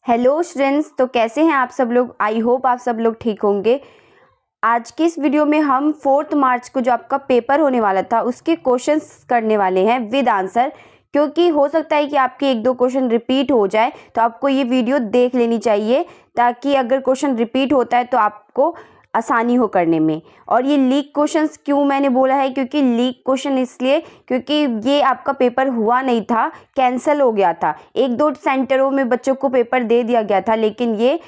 Hello students, तो कैसे हैं आप सब लोग। आई होप आप सब लोग ठीक होंगे। आज की इस वीडियो में हम 4 मार्च को जो आपका पेपर होने वाला था उसके क्वेश्चंस करने वाले हैं विद आंसर, क्योंकि हो सकता है कि आपके 1-2 क्वेश्चन रिपीट हो जाए, तो आपको ये वीडियो देख लेनी चाहिए ताकि अगर क्वेश्चन रिपीट होता है तो आपको आसानी हो करने में। और ये लीक क्वेश्चंस क्यों मैंने बोला है, क्योंकि लीक क्वेश्चन इसलिए क्योंकि ये आपका पेपर हुआ नहीं था, कैंसिल हो गया था। 1-2 सेंटरों में बच्चों को पेपर दे दिया गया था, लेकिन ये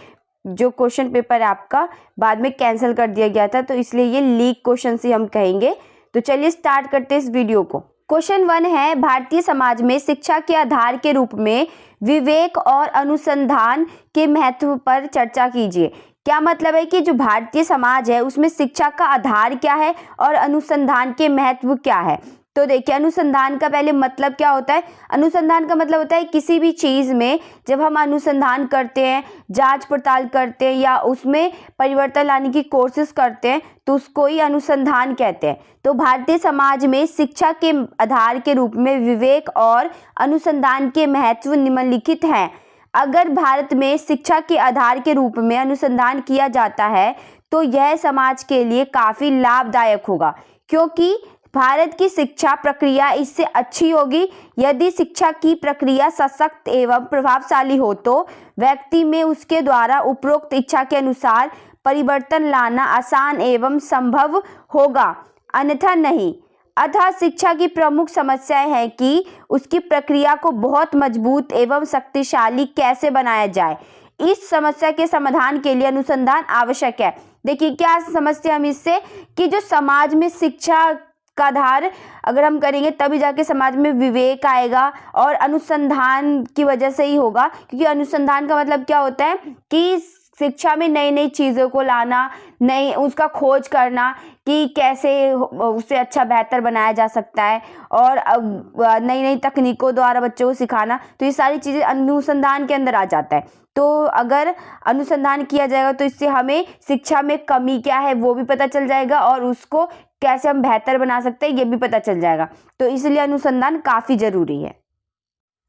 जो क्वेश्चन पेपर है आपका बाद में कैंसिल कर दिया गया था, तो इसलिए ये लीक क्वेश्चन ही हम कहेंगे। तो चलिए स्टार्ट करते हैं इस वीडियो को। क्वेश्चन 1 है, भारतीय समाज में शिक्षा के आधार के रूप में विवेक और अनुसंधान के महत्व पर चर्चा कीजिए। क्या मतलब है कि जो भारतीय समाज है उसमें शिक्षा का आधार क्या है और अनुसंधान के महत्व क्या है। तो देखिए, अनुसंधान का पहले मतलब क्या होता है। अनुसंधान का मतलब होता है किसी भी चीज़ में जब हम अनुसंधान करते हैं, जांच पड़ताल करते हैं या उसमें परिवर्तन लाने की कोशिश करते हैं तो उसको ही अनुसंधान कहते हैं। तो भारतीय समाज में शिक्षा के आधार के रूप में विवेक और अनुसंधान के महत्व निम्नलिखित हैं। अगर भारत में शिक्षा के आधार के रूप में अनुसंधान किया जाता है तो यह समाज के लिए काफ़ी लाभदायक होगा, क्योंकि भारत की शिक्षा प्रक्रिया इससे अच्छी होगी। यदि शिक्षा की प्रक्रिया सशक्त एवं प्रभावशाली हो तो व्यक्ति में उसके द्वारा उपरोक्त इच्छा के अनुसार परिवर्तन लाना आसान एवं संभव होगा, अन्यथा नहीं। अतः शिक्षा की प्रमुख समस्या है कि उसकी प्रक्रिया को बहुत मजबूत एवं शक्तिशाली कैसे बनाया जाए। इस समस्या के समाधान के लिए अनुसंधान आवश्यक है। देखिए, क्या समस्या हम इससे कि जो समाज में शिक्षा का आधार अगर हम करेंगे तभी जाके समाज में विवेक आएगा, और अनुसंधान की वजह से ही होगा, क्योंकि अनुसंधान का मतलब क्या होता है कि शिक्षा में नई नई चीज़ों को लाना, नई उसका खोज करना कि कैसे उसे अच्छा बेहतर बनाया जा सकता है, और नई नई तकनीकों द्वारा बच्चों को सिखाना। तो ये सारी चीज़ें अनुसंधान के अंदर आ जाता है। तो अगर अनुसंधान किया जाएगा तो इससे हमें शिक्षा में कमी क्या है वो भी पता चल जाएगा, और उसको कैसे हम बेहतर बना सकते हैं ये भी पता चल जाएगा। तो इसलिए अनुसंधान काफ़ी ज़रूरी है।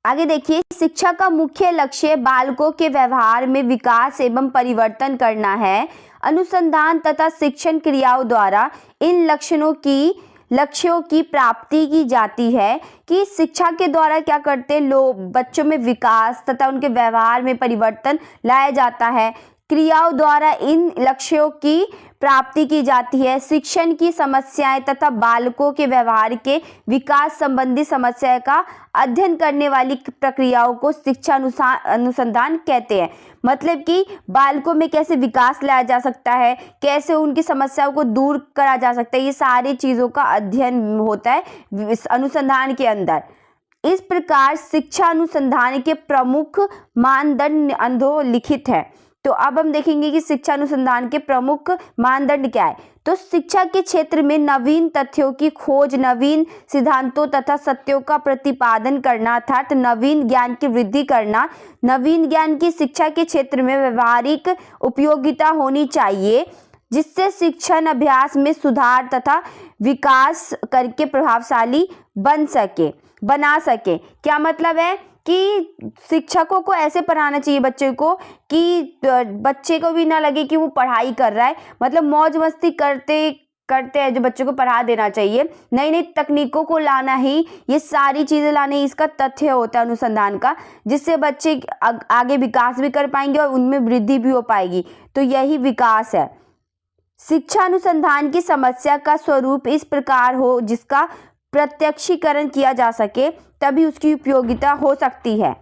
आगे देखिए, शिक्षा का मुख्य लक्ष्य बालकों के व्यवहार में विकास एवं परिवर्तन करना है। अनुसंधान तथा शिक्षण क्रियाओं द्वारा इन लक्ष्यों की प्राप्ति की जाती है। कि शिक्षा के द्वारा क्या करते हैं लोग, बच्चों में विकास तथा उनके व्यवहार में परिवर्तन लाया जाता है। क्रियाओं द्वारा इन लक्ष्यों की प्राप्ति की जाती है। शिक्षण की समस्याएं तथा बालकों के व्यवहार के विकास संबंधी समस्या का अध्ययन करने वाली प्रक्रियाओं को शिक्षा अनुसंधान कहते हैं। मतलब कि बालकों में कैसे विकास लाया जा सकता है, कैसे उनकी समस्याओं को दूर करा जा सकता है, ये सारी चीज़ों का अध्ययन होता है अनुसंधान के अंदर। इस प्रकार शिक्षा अनुसंधान के प्रमुख मानदंड अधोलिखित है। तो अब हम देखेंगे कि शिक्षा अनुसंधान के प्रमुख मानदंड क्या है। तो शिक्षा के क्षेत्र में नवीन तथ्यों की खोज, नवीन सिद्धांतों तथा सत्यों का प्रतिपादन करना, अर्थात नवीन ज्ञान की वृद्धि करना। नवीन ज्ञान की शिक्षा के क्षेत्र में व्यवहारिक उपयोगिता होनी चाहिए, जिससे शिक्षण अभ्यास में सुधार तथा विकास करके प्रभावशाली बना सके। क्या मतलब है कि शिक्षकों को ऐसे पढ़ाना चाहिए बच्चे को कि बच्चे को भी ना लगे कि वो पढ़ाई कर रहा है, मतलब मौज मस्ती करते हैं जो बच्चों को पढ़ा देना चाहिए। नई नई तकनीकों को लाना ही, ये सारी चीज़ें लाना ही इसका तथ्य होता है अनुसंधान का, जिससे बच्चे आगे विकास भी कर पाएंगे और उनमें वृद्धि भी हो पाएगी। तो यही विकास है। शिक्षा अनुसंधान की समस्या का स्वरूप इस प्रकार हो जिसका प्रत्यक्षीकरण किया जा सके, तभी उसकी उपयोगिता हो सकती है।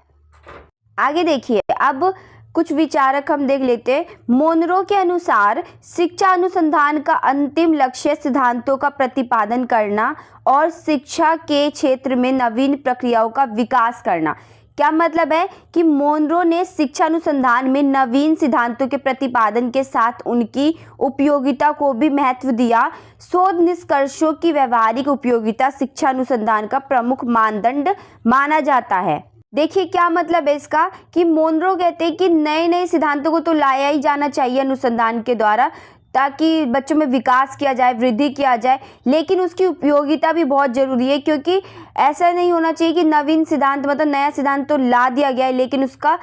आगे देखिए, अब कुछ विचारक हम देख लेते हैं। मोनरो के अनुसार शिक्षा अनुसंधान का अंतिम लक्ष्य सिद्धांतों का प्रतिपादन करना और शिक्षा के क्षेत्र में नवीन प्रक्रियाओं का विकास करना। क्या मतलब है कि मोनरो ने शिक्षा अनुसंधान में नवीन सिद्धांतों के प्रतिपादन के साथ उनकी उपयोगिता को भी महत्व दिया। शोध निष्कर्षों की व्यवहारिक उपयोगिता शिक्षा अनुसंधान का प्रमुख मानदंड माना जाता है। देखिए, क्या मतलब है इसका कि मोनरो कहते हैं कि नए नए सिद्धांतों को तो लाया ही जाना चाहिए अनुसंधान के द्वारा, ताकि बच्चों में विकास किया जाए, वृद्धि किया जाए, लेकिन उसकी उपयोगिता भी बहुत ज़रूरी है, क्योंकि ऐसा नहीं होना चाहिए कि नवीन सिद्धांत मतलब नया सिद्धांत तो ला दिया गया है लेकिन उसका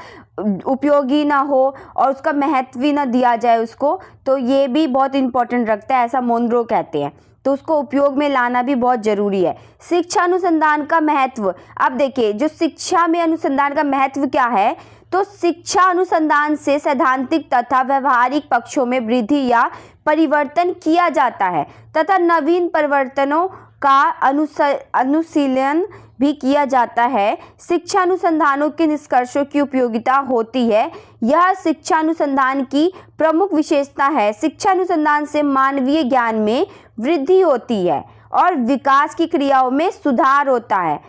उपयोगी ना हो और उसका महत्व भी ना दिया जाए उसको, तो ये भी बहुत इम्पोर्टेंट रखता है, ऐसा मोनरो कहते हैं। तो उसको उपयोग में लाना भी बहुत ज़रूरी है। शिक्षा अनुसंधान का महत्व, अब देखिए जो शिक्षा में अनुसंधान का महत्व क्या है, तो शिक्षा अनुसंधान से सैद्धांतिक तथा व्यवहारिक पक्षों में वृद्धि या परिवर्तन किया जाता है तथा नवीन परिवर्तनों का अनुशीलन भी किया जाता है। शिक्षा अनुसंधानों के निष्कर्षों की उपयोगिता होती है, यह शिक्षा अनुसंधान की प्रमुख विशेषता है। शिक्षा अनुसंधान से मानवीय ज्ञान में वृद्धि होती है और विकास की क्रियाओं में सुधार होता है,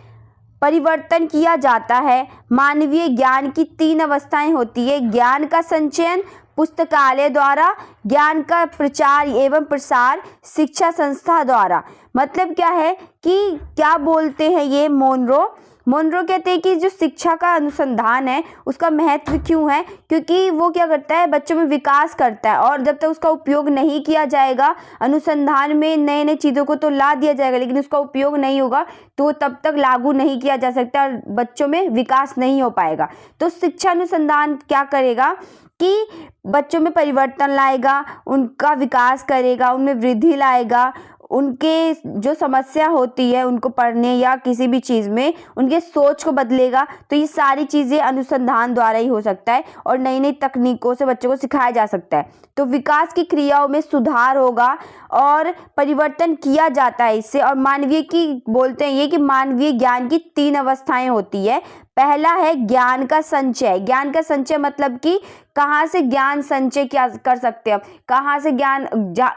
परिवर्तन किया जाता है। मानवीय ज्ञान की 3 अवस्थाएं होती है: ज्ञान का संचयन पुस्तकालय द्वारा, ज्ञान का प्रचार एवं प्रसार शिक्षा संस्था द्वारा। मतलब क्या है कि क्या बोलते हैं ये मोनरो कहते हैं कि जो शिक्षा का अनुसंधान है उसका महत्व क्यों है, क्योंकि वो क्या करता है, बच्चों में विकास करता है, और जब तक उसका उपयोग नहीं किया जाएगा, अनुसंधान में नए नए चीज़ों को तो ला दिया जाएगा लेकिन उसका उपयोग नहीं होगा तो तब तक लागू नहीं किया जा सकता और बच्चों में विकास नहीं हो पाएगा। तो शिक्षा अनुसंधान क्या करेगा कि बच्चों में परिवर्तन लाएगा, उनका विकास करेगा, उनमें वृद्धि लाएगा, उनके जो समस्या होती है उनको पढ़ने या किसी भी चीज़ में उनके सोच को बदलेगा। तो ये सारी चीज़ें अनुसंधान द्वारा ही हो सकता है और नई नई तकनीकों से बच्चों को सिखाया जा सकता है। तो विकास की क्रियाओं में सुधार होगा और परिवर्तन किया जाता है इससे। और मानवीय की बोलते हैं ये कि मानवीय ज्ञान की 3 अवस्थाएं होती है। पहला है ज्ञान का संचय। ज्ञान का संचय मतलब कि कहाँ से ज्ञान संचय क्या कर सकते हैं, कहाँ से ज्ञान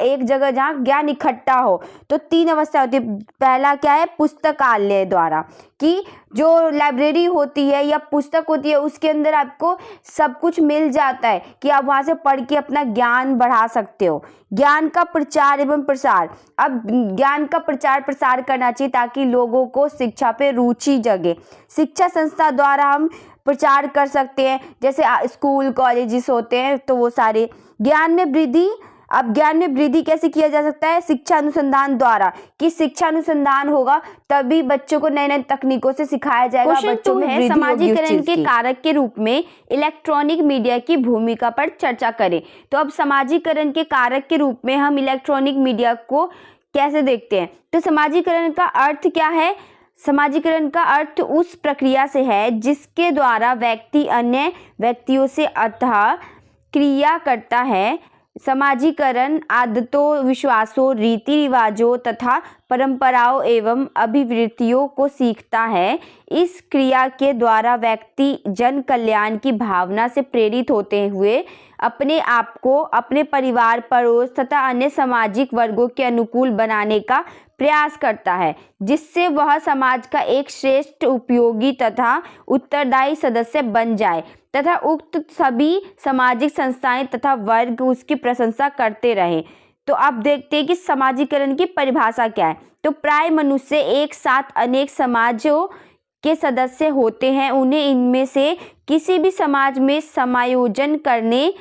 एक जगह जहाँ ज्ञान इकट्ठा हो। तो 3 अवस्था होती है। पहला क्या है, पुस्तकालय द्वारा, कि जो लाइब्रेरी होती है या पुस्तक होती है उसके अंदर आपको सब कुछ मिल जाता है कि आप वहाँ से पढ़ के अपना ज्ञान बढ़ा सकते हो। ज्ञान का प्रचार एवं प्रसार, अब ज्ञान का प्रचार प्रसार करना चाहिए ताकि लोगों को शिक्षा पे रुचि जगे। शिक्षा संस्था द्वारा हम प्रचार कर सकते हैं, जैसे स्कूल कॉलेजेस होते हैं तो वो सारे। ज्ञान में वृद्धि, अब ज्ञान में वृद्धि कैसे किया जा सकता है, शिक्षा अनुसंधान द्वारा, कि शिक्षा अनुसंधान होगा तभी बच्चों को नए नए तकनीकों से सिखाया जाएगा। बच्चों में वृद्धि होगी। समाजीकरण के कारक के रूप में इलेक्ट्रॉनिक मीडिया की भूमिका पर चर्चा करें। तो अब समाजीकरण के कारक के रूप में हम इलेक्ट्रॉनिक मीडिया को कैसे देखते हैं, तो समाजीकरण का अर्थ क्या है, समाजीकरण का अर्थ उस प्रक्रिया से है जिसके द्वारा व्यक्ति अन्य व्यक्तियों से अंतः क्रिया करता है। समाजीकरण आदतों, विश्वासों, रीति रिवाजों तथा परंपराओं एवं अभिवृत्तियों को सीखता है। इस क्रिया के द्वारा व्यक्ति जन कल्याण की भावना से प्रेरित होते हुए अपने आप को अपने परिवार, पड़ोस तथा अन्य सामाजिक वर्गों के अनुकूल बनाने का प्रयास करता है, जिससे वह समाज का एक श्रेष्ठ, उपयोगी तथा उत्तरदायी सदस्य बन जाए तथा उक्त सभी सामाजिक संस्थाएं तथा वर्ग उसकी प्रशंसा करते रहें। तो अब देखते हैं कि समाजीकरण की परिभाषा क्या है। तो प्राय मनुष्य एक साथ अनेक समाजों के सदस्य होते हैं। उन्हें इनमें से किसी भी समाज में समायोजन करने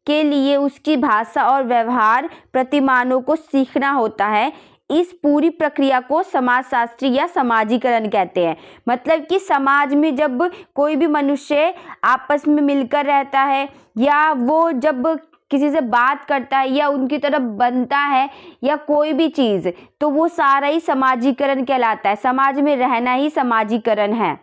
के लिए उसकी भाषा और व्यवहार प्रतिमानों को सीखना होता है। इस पूरी प्रक्रिया को समाजशास्त्री या समाजीकरण कहते हैं। मतलब कि समाज में जब कोई भी मनुष्य आपस में मिलकर रहता है या वो जब किसी से बात करता है या उनकी तरफ बनता है या कोई भी चीज़, तो वो सारा ही समाजीकरण कहलाता है। समाज में रहना ही समाजीकरण है।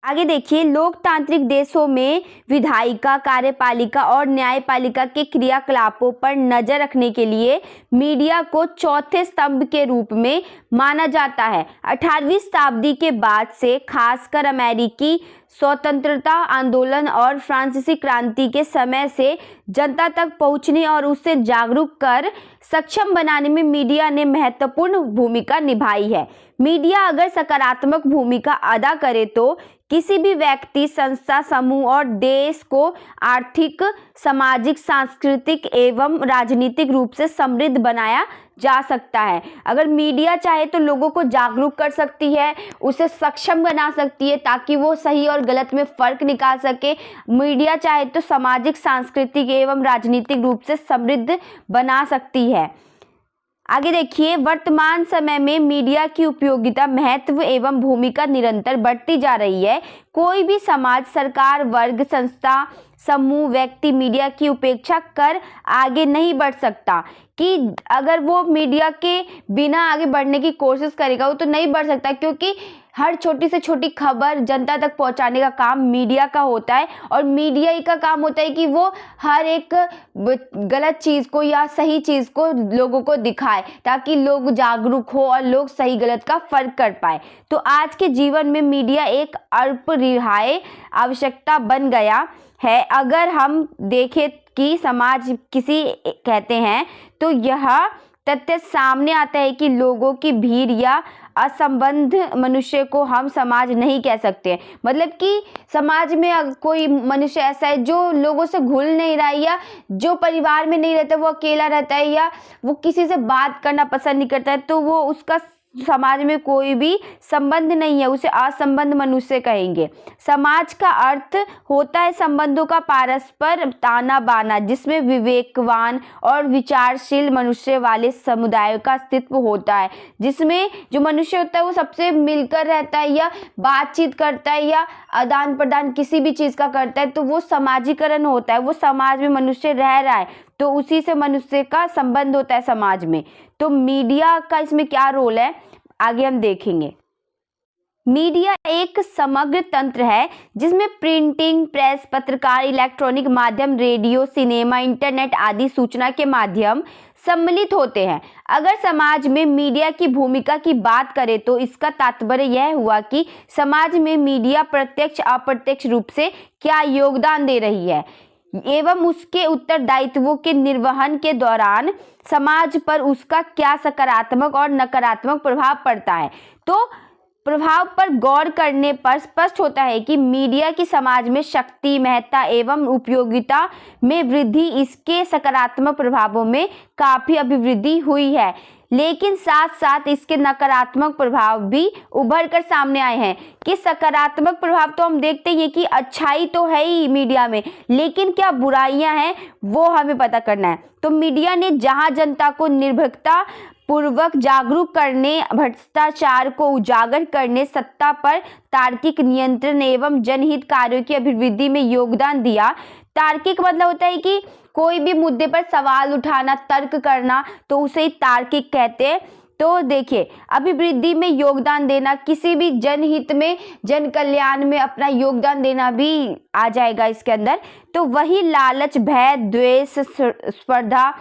आगे देखिए, लोकतांत्रिक देशों में विधायिका, कार्यपालिका और न्यायपालिका के क्रियाकलापों पर नजर रखने के लिए मीडिया को चौथे स्तंभ के रूप में माना जाता है। 18वीं शताब्दी के बाद से खासकर अमेरिकी स्वतंत्रता आंदोलन और फ्रांसीसी क्रांति के समय से जनता तक पहुंचने और उसे जागरूक कर सक्षम बनाने में मीडिया ने महत्वपूर्ण भूमिका निभाई है। मीडिया अगर सकारात्मक भूमिका अदा करे तो किसी भी व्यक्ति, संस्था, समूह और देश को आर्थिक, सामाजिक, सांस्कृतिक एवं राजनीतिक रूप से समृद्ध बनाया जा सकता है। अगर मीडिया चाहे तो लोगों को जागरूक कर सकती है, उसे सक्षम बना सकती है ताकि वो सही और गलत में फ़र्क निकाल सके। मीडिया चाहे तो सामाजिक, सांस्कृतिक एवं राजनीतिक रूप से समृद्ध बना सकती है। आगे देखिए, वर्तमान समय में मीडिया की उपयोगिता, महत्व एवं भूमिका निरंतर बढ़ती जा रही है। कोई भी समाज, सरकार, वर्ग, संस्था, समूह, व्यक्ति मीडिया की उपेक्षा कर आगे नहीं बढ़ सकता। कि अगर वो मीडिया के बिना आगे बढ़ने की कोशिश करेगा वो तो नहीं बढ़ सकता, क्योंकि हर छोटी से छोटी खबर जनता तक पहुंचाने का काम मीडिया का होता है। और मीडिया ही का काम होता है कि वो हर एक गलत चीज़ को या सही चीज़ को लोगों को दिखाए ताकि लोग जागरूक हो और लोग सही गलत का फ़र्क कर पाए। तो आज के जीवन में मीडिया एक अपरिहार्य आवश्यकता बन गया है। अगर हम देखें कि समाज किसी कहते हैं तो यह तथ्य सामने आता है कि लोगों की भीड़ या असंबद्ध मनुष्य को हम समाज नहीं कह सकते। मतलब कि समाज में कोई मनुष्य ऐसा है जो लोगों से घुल नहीं रहा है, या जो परिवार में नहीं रहता, वो अकेला रहता है, या वो किसी से बात करना पसंद नहीं करता है, तो वो उसका समाज में कोई भी संबंध नहीं है, उसे असंबद्ध मनुष्य कहेंगे। समाज का अर्थ होता है संबंधों का परस्पर ताना बाना, जिसमें विवेकवान और विचारशील मनुष्य वाले समुदाय का अस्तित्व होता है। जिसमें जो मनुष्य होता है वो सबसे मिलकर रहता है या बातचीत करता है या आदान प्रदान किसी भी चीज़ का करता है, तो वो समाजीकरण होता है। वो समाज में मनुष्य रह रहा है तो उसी से मनुष्य का संबंध होता है समाज में। तो मीडिया का इसमें क्या रोल है आगे हम देखेंगे। मीडिया एक समग्र तंत्र है जिसमें प्रिंटिंग प्रेस, पत्रकार, इलेक्ट्रॉनिक माध्यम, रेडियो, सिनेमा, इंटरनेट आदि सूचना के माध्यम सम्मिलित होते हैं। अगर समाज में मीडिया की भूमिका की बात करें तो इसका तात्पर्य यह हुआ कि समाज में मीडिया प्रत्यक्ष अप्रत्यक्ष रूप से क्या योगदान दे रही है एवं उसके उत्तरदायित्वों के निर्वहन के दौरान समाज पर उसका क्या सकारात्मक और नकारात्मक प्रभाव पड़ता है। तो प्रभाव पर गौर करने पर स्पष्ट होता है कि मीडिया की समाज में शक्ति, महत्ता एवं उपयोगिता में वृद्धि, इसके सकारात्मक प्रभावों में काफ़ी अभिवृद्धि हुई है। लेकिन साथ साथ इसके नकारात्मक प्रभाव भी उभर कर सामने आए हैं। कि सकारात्मक प्रभाव तो हम देखते हैं कि अच्छाई तो है ही मीडिया में, लेकिन क्या बुराइयां हैं वो हमें पता करना है। तो मीडिया ने जहां जनता को निर्भीकता पूर्वक जागरूक करने, भ्रष्टाचार को उजागर करने, सत्ता पर तार्किक नियंत्रण एवं जनहित कार्यों की अभिवृद्धि में योगदान दिया। तार्किक मतलब होता है कि कोई भी मुद्दे पर सवाल उठाना, तर्क करना, तो उसे तार्किक कहते हैं। तो देखिए, अभिवृद्धि में योगदान देना, किसी भी जनहित में, जन कल्याण में अपना योगदान देना भी आ जाएगा इसके अंदर। तो वही लालच, भय, द्वेष, स्पर्धा,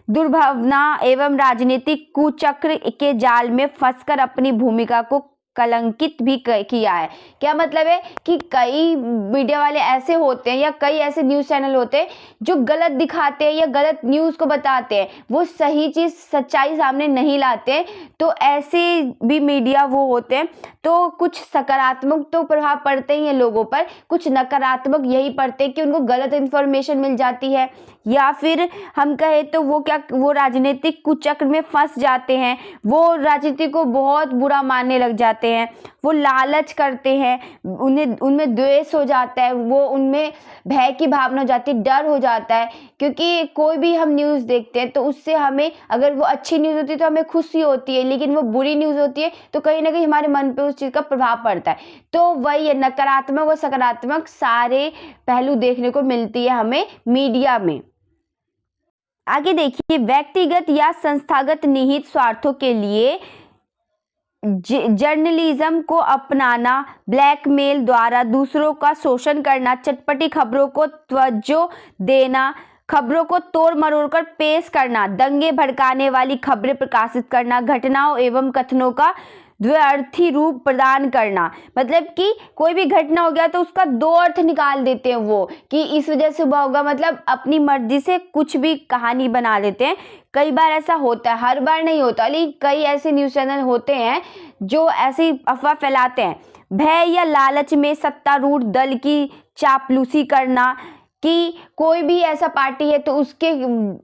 दुर्भावना एवं राजनीतिक कुचक्र के जाल में फंसकर अपनी भूमिका को कलंकित भी किया है। क्या मतलब है कि कई मीडिया वाले ऐसे होते हैं या कई ऐसे न्यूज़ चैनल होते हैं जो गलत दिखाते हैं या गलत न्यूज़ को बताते हैं, वो सही चीज़, सच्चाई सामने नहीं लाते हैं। तो ऐसे भी मीडिया वो होते हैं। तो कुछ सकारात्मक तो प्रभाव पड़ते ही हैं लोगों पर, कुछ नकारात्मक यही पड़ते हैं कि उनको गलत इन्फॉर्मेशन मिल जाती है, या फिर हम कहें तो वो राजनीतिक कुचक्र में फंस जाते हैं, वो राजनीति को बहुत बुरा मानने लग जाते हैं, वो लालच करते हैं, उनमें द्वेष हो जाता है, वो उनमें भय की भावना हो जाती है, डर हो जाता है। क्योंकि कोई भी हम न्यूज़ देखते हैं तो उससे हमें, अगर वो अच्छी न्यूज़ होती है तो हमें खुशी होती है, लेकिन वो बुरी न्यूज़ होती है तो कहीं ना कहीं हमारे मन पे उस चीज़ का प्रभाव पड़ता है। तो वही नकारात्मक और सकारात्मक सारे पहलू देखने को मिलती है हमें मीडिया में। आगे देखिए, व्यक्तिगत या संस्थागत निहित स्वार्थों के लिए जर्नलिज्म को अपनाना, ब्लैकमेल द्वारा दूसरों का शोषण करना, चटपटी खबरों को तवज्जो देना, खबरों को तोड़ मरोड़ कर पेश करना, दंगे भड़काने वाली खबरें प्रकाशित करना, घटनाओं एवं कथनों का द्व्यर्थी रूप प्रदान करना। मतलब कि कोई भी घटना हो गया तो उसका दो अर्थ निकाल देते हैं वो, कि इस वजह से हुआ होगा, मतलब अपनी मर्जी से कुछ भी कहानी बना लेते हैं। कई बार ऐसा होता है, हर बार नहीं होता, लेकिन कई ऐसे न्यूज़ चैनल होते हैं जो ऐसी अफवाह फैलाते हैं। भय या लालच में सत्तारूढ़ दल की चापलूसी करना कि कोई भी ऐसा पार्टी है तो उसके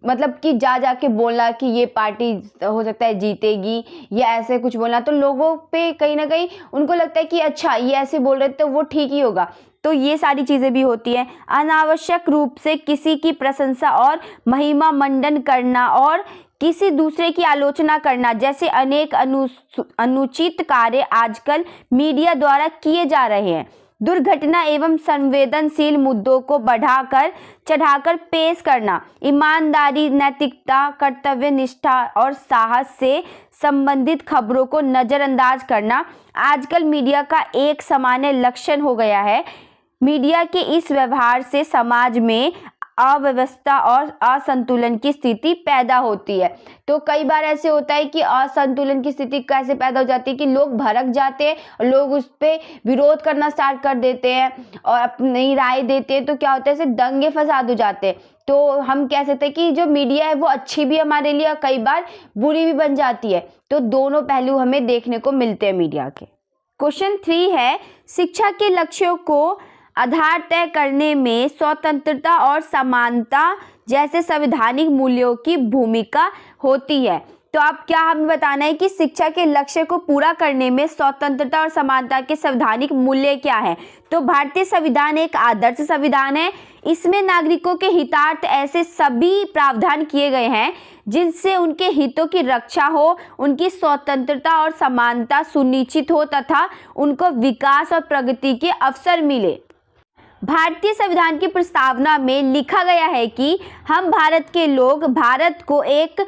मतलब कि जा के बोलना कि ये पार्टी हो सकता है जीतेगी या ऐसे कुछ बोलना, तो लोगों पे कहीं ना कहीं उनको लगता है कि अच्छा ये ऐसे बोल रहे तो वो ठीक ही होगा। तो ये सारी चीज़ें भी होती हैं। अनावश्यक रूप से किसी की प्रशंसा और महिमा मंडन करना और किसी दूसरे की आलोचना करना जैसे अनेक अनुचित कार्य आजकल मीडिया द्वारा किए जा रहे हैं। दुर्घटना एवं संवेदनशील मुद्दों को बढ़ाकर चढ़ाकर पेश करना, ईमानदारी, नैतिकता, कर्तव्य निष्ठा और साहस से संबंधित खबरों को नज़रअंदाज करना आजकल मीडिया का एक सामान्य लक्षण हो गया है। मीडिया के इस व्यवहार से समाज में अव्यवस्था और असंतुलन की स्थिति पैदा होती है। तो कई बार ऐसे होता है कि असंतुलन की स्थिति कैसे पैदा हो जाती है कि लोग भड़क जाते हैं और लोग उस पर विरोध करना स्टार्ट कर देते हैं और अपनी राय देते हैं, तो क्या होता है ऐसे दंगे फसाद हो जाते हैं। तो हम कह सकते हैं कि जो मीडिया है वो अच्छी भी हमारे लिए और कई बार बुरी भी बन जाती है। तो दोनों पहलू हमें देखने को मिलते हैं मीडिया के। क्वेश्चन 3 है, शिक्षा के लक्ष्यों को आधार तय करने में स्वतंत्रता और समानता जैसे संवैधानिक मूल्यों की भूमिका होती है। तो अब क्या हमें बताना है कि शिक्षा के लक्ष्य को पूरा करने में स्वतंत्रता और समानता के संवैधानिक मूल्य क्या है। तो भारतीय संविधान एक आदर्श संविधान है। इसमें नागरिकों के हितार्थ ऐसे सभी प्रावधान किए गए हैं जिनसे उनके हितों की रक्षा हो, उनकी स्वतंत्रता और समानता सुनिश्चित हो तथा उनको विकास और प्रगति के अवसर मिले। भारतीय संविधान की प्रस्तावना में लिखा गया है कि हम भारत के लोग भारत को एक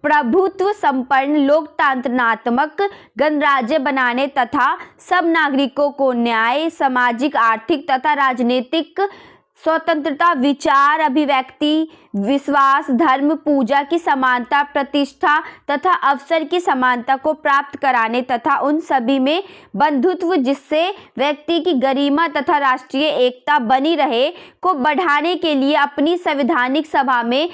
प्रभुत्व संपन्न लोकतंत्रात्मक गणराज्य बनाने तथा सब नागरिकों को न्याय, सामाजिक, आर्थिक तथा राजनीतिक स्वतंत्रता, विचार, अभिव्यक्ति, विश्वास, धर्म, पूजा की समानता, प्रतिष्ठा तथा अवसर की समानता को प्राप्त कराने तथा उन सभी में बंधुत्व जिससे व्यक्ति की गरिमा तथा राष्ट्रीय एकता बनी रहे को बढ़ाने के लिए अपनी संवैधानिक सभा में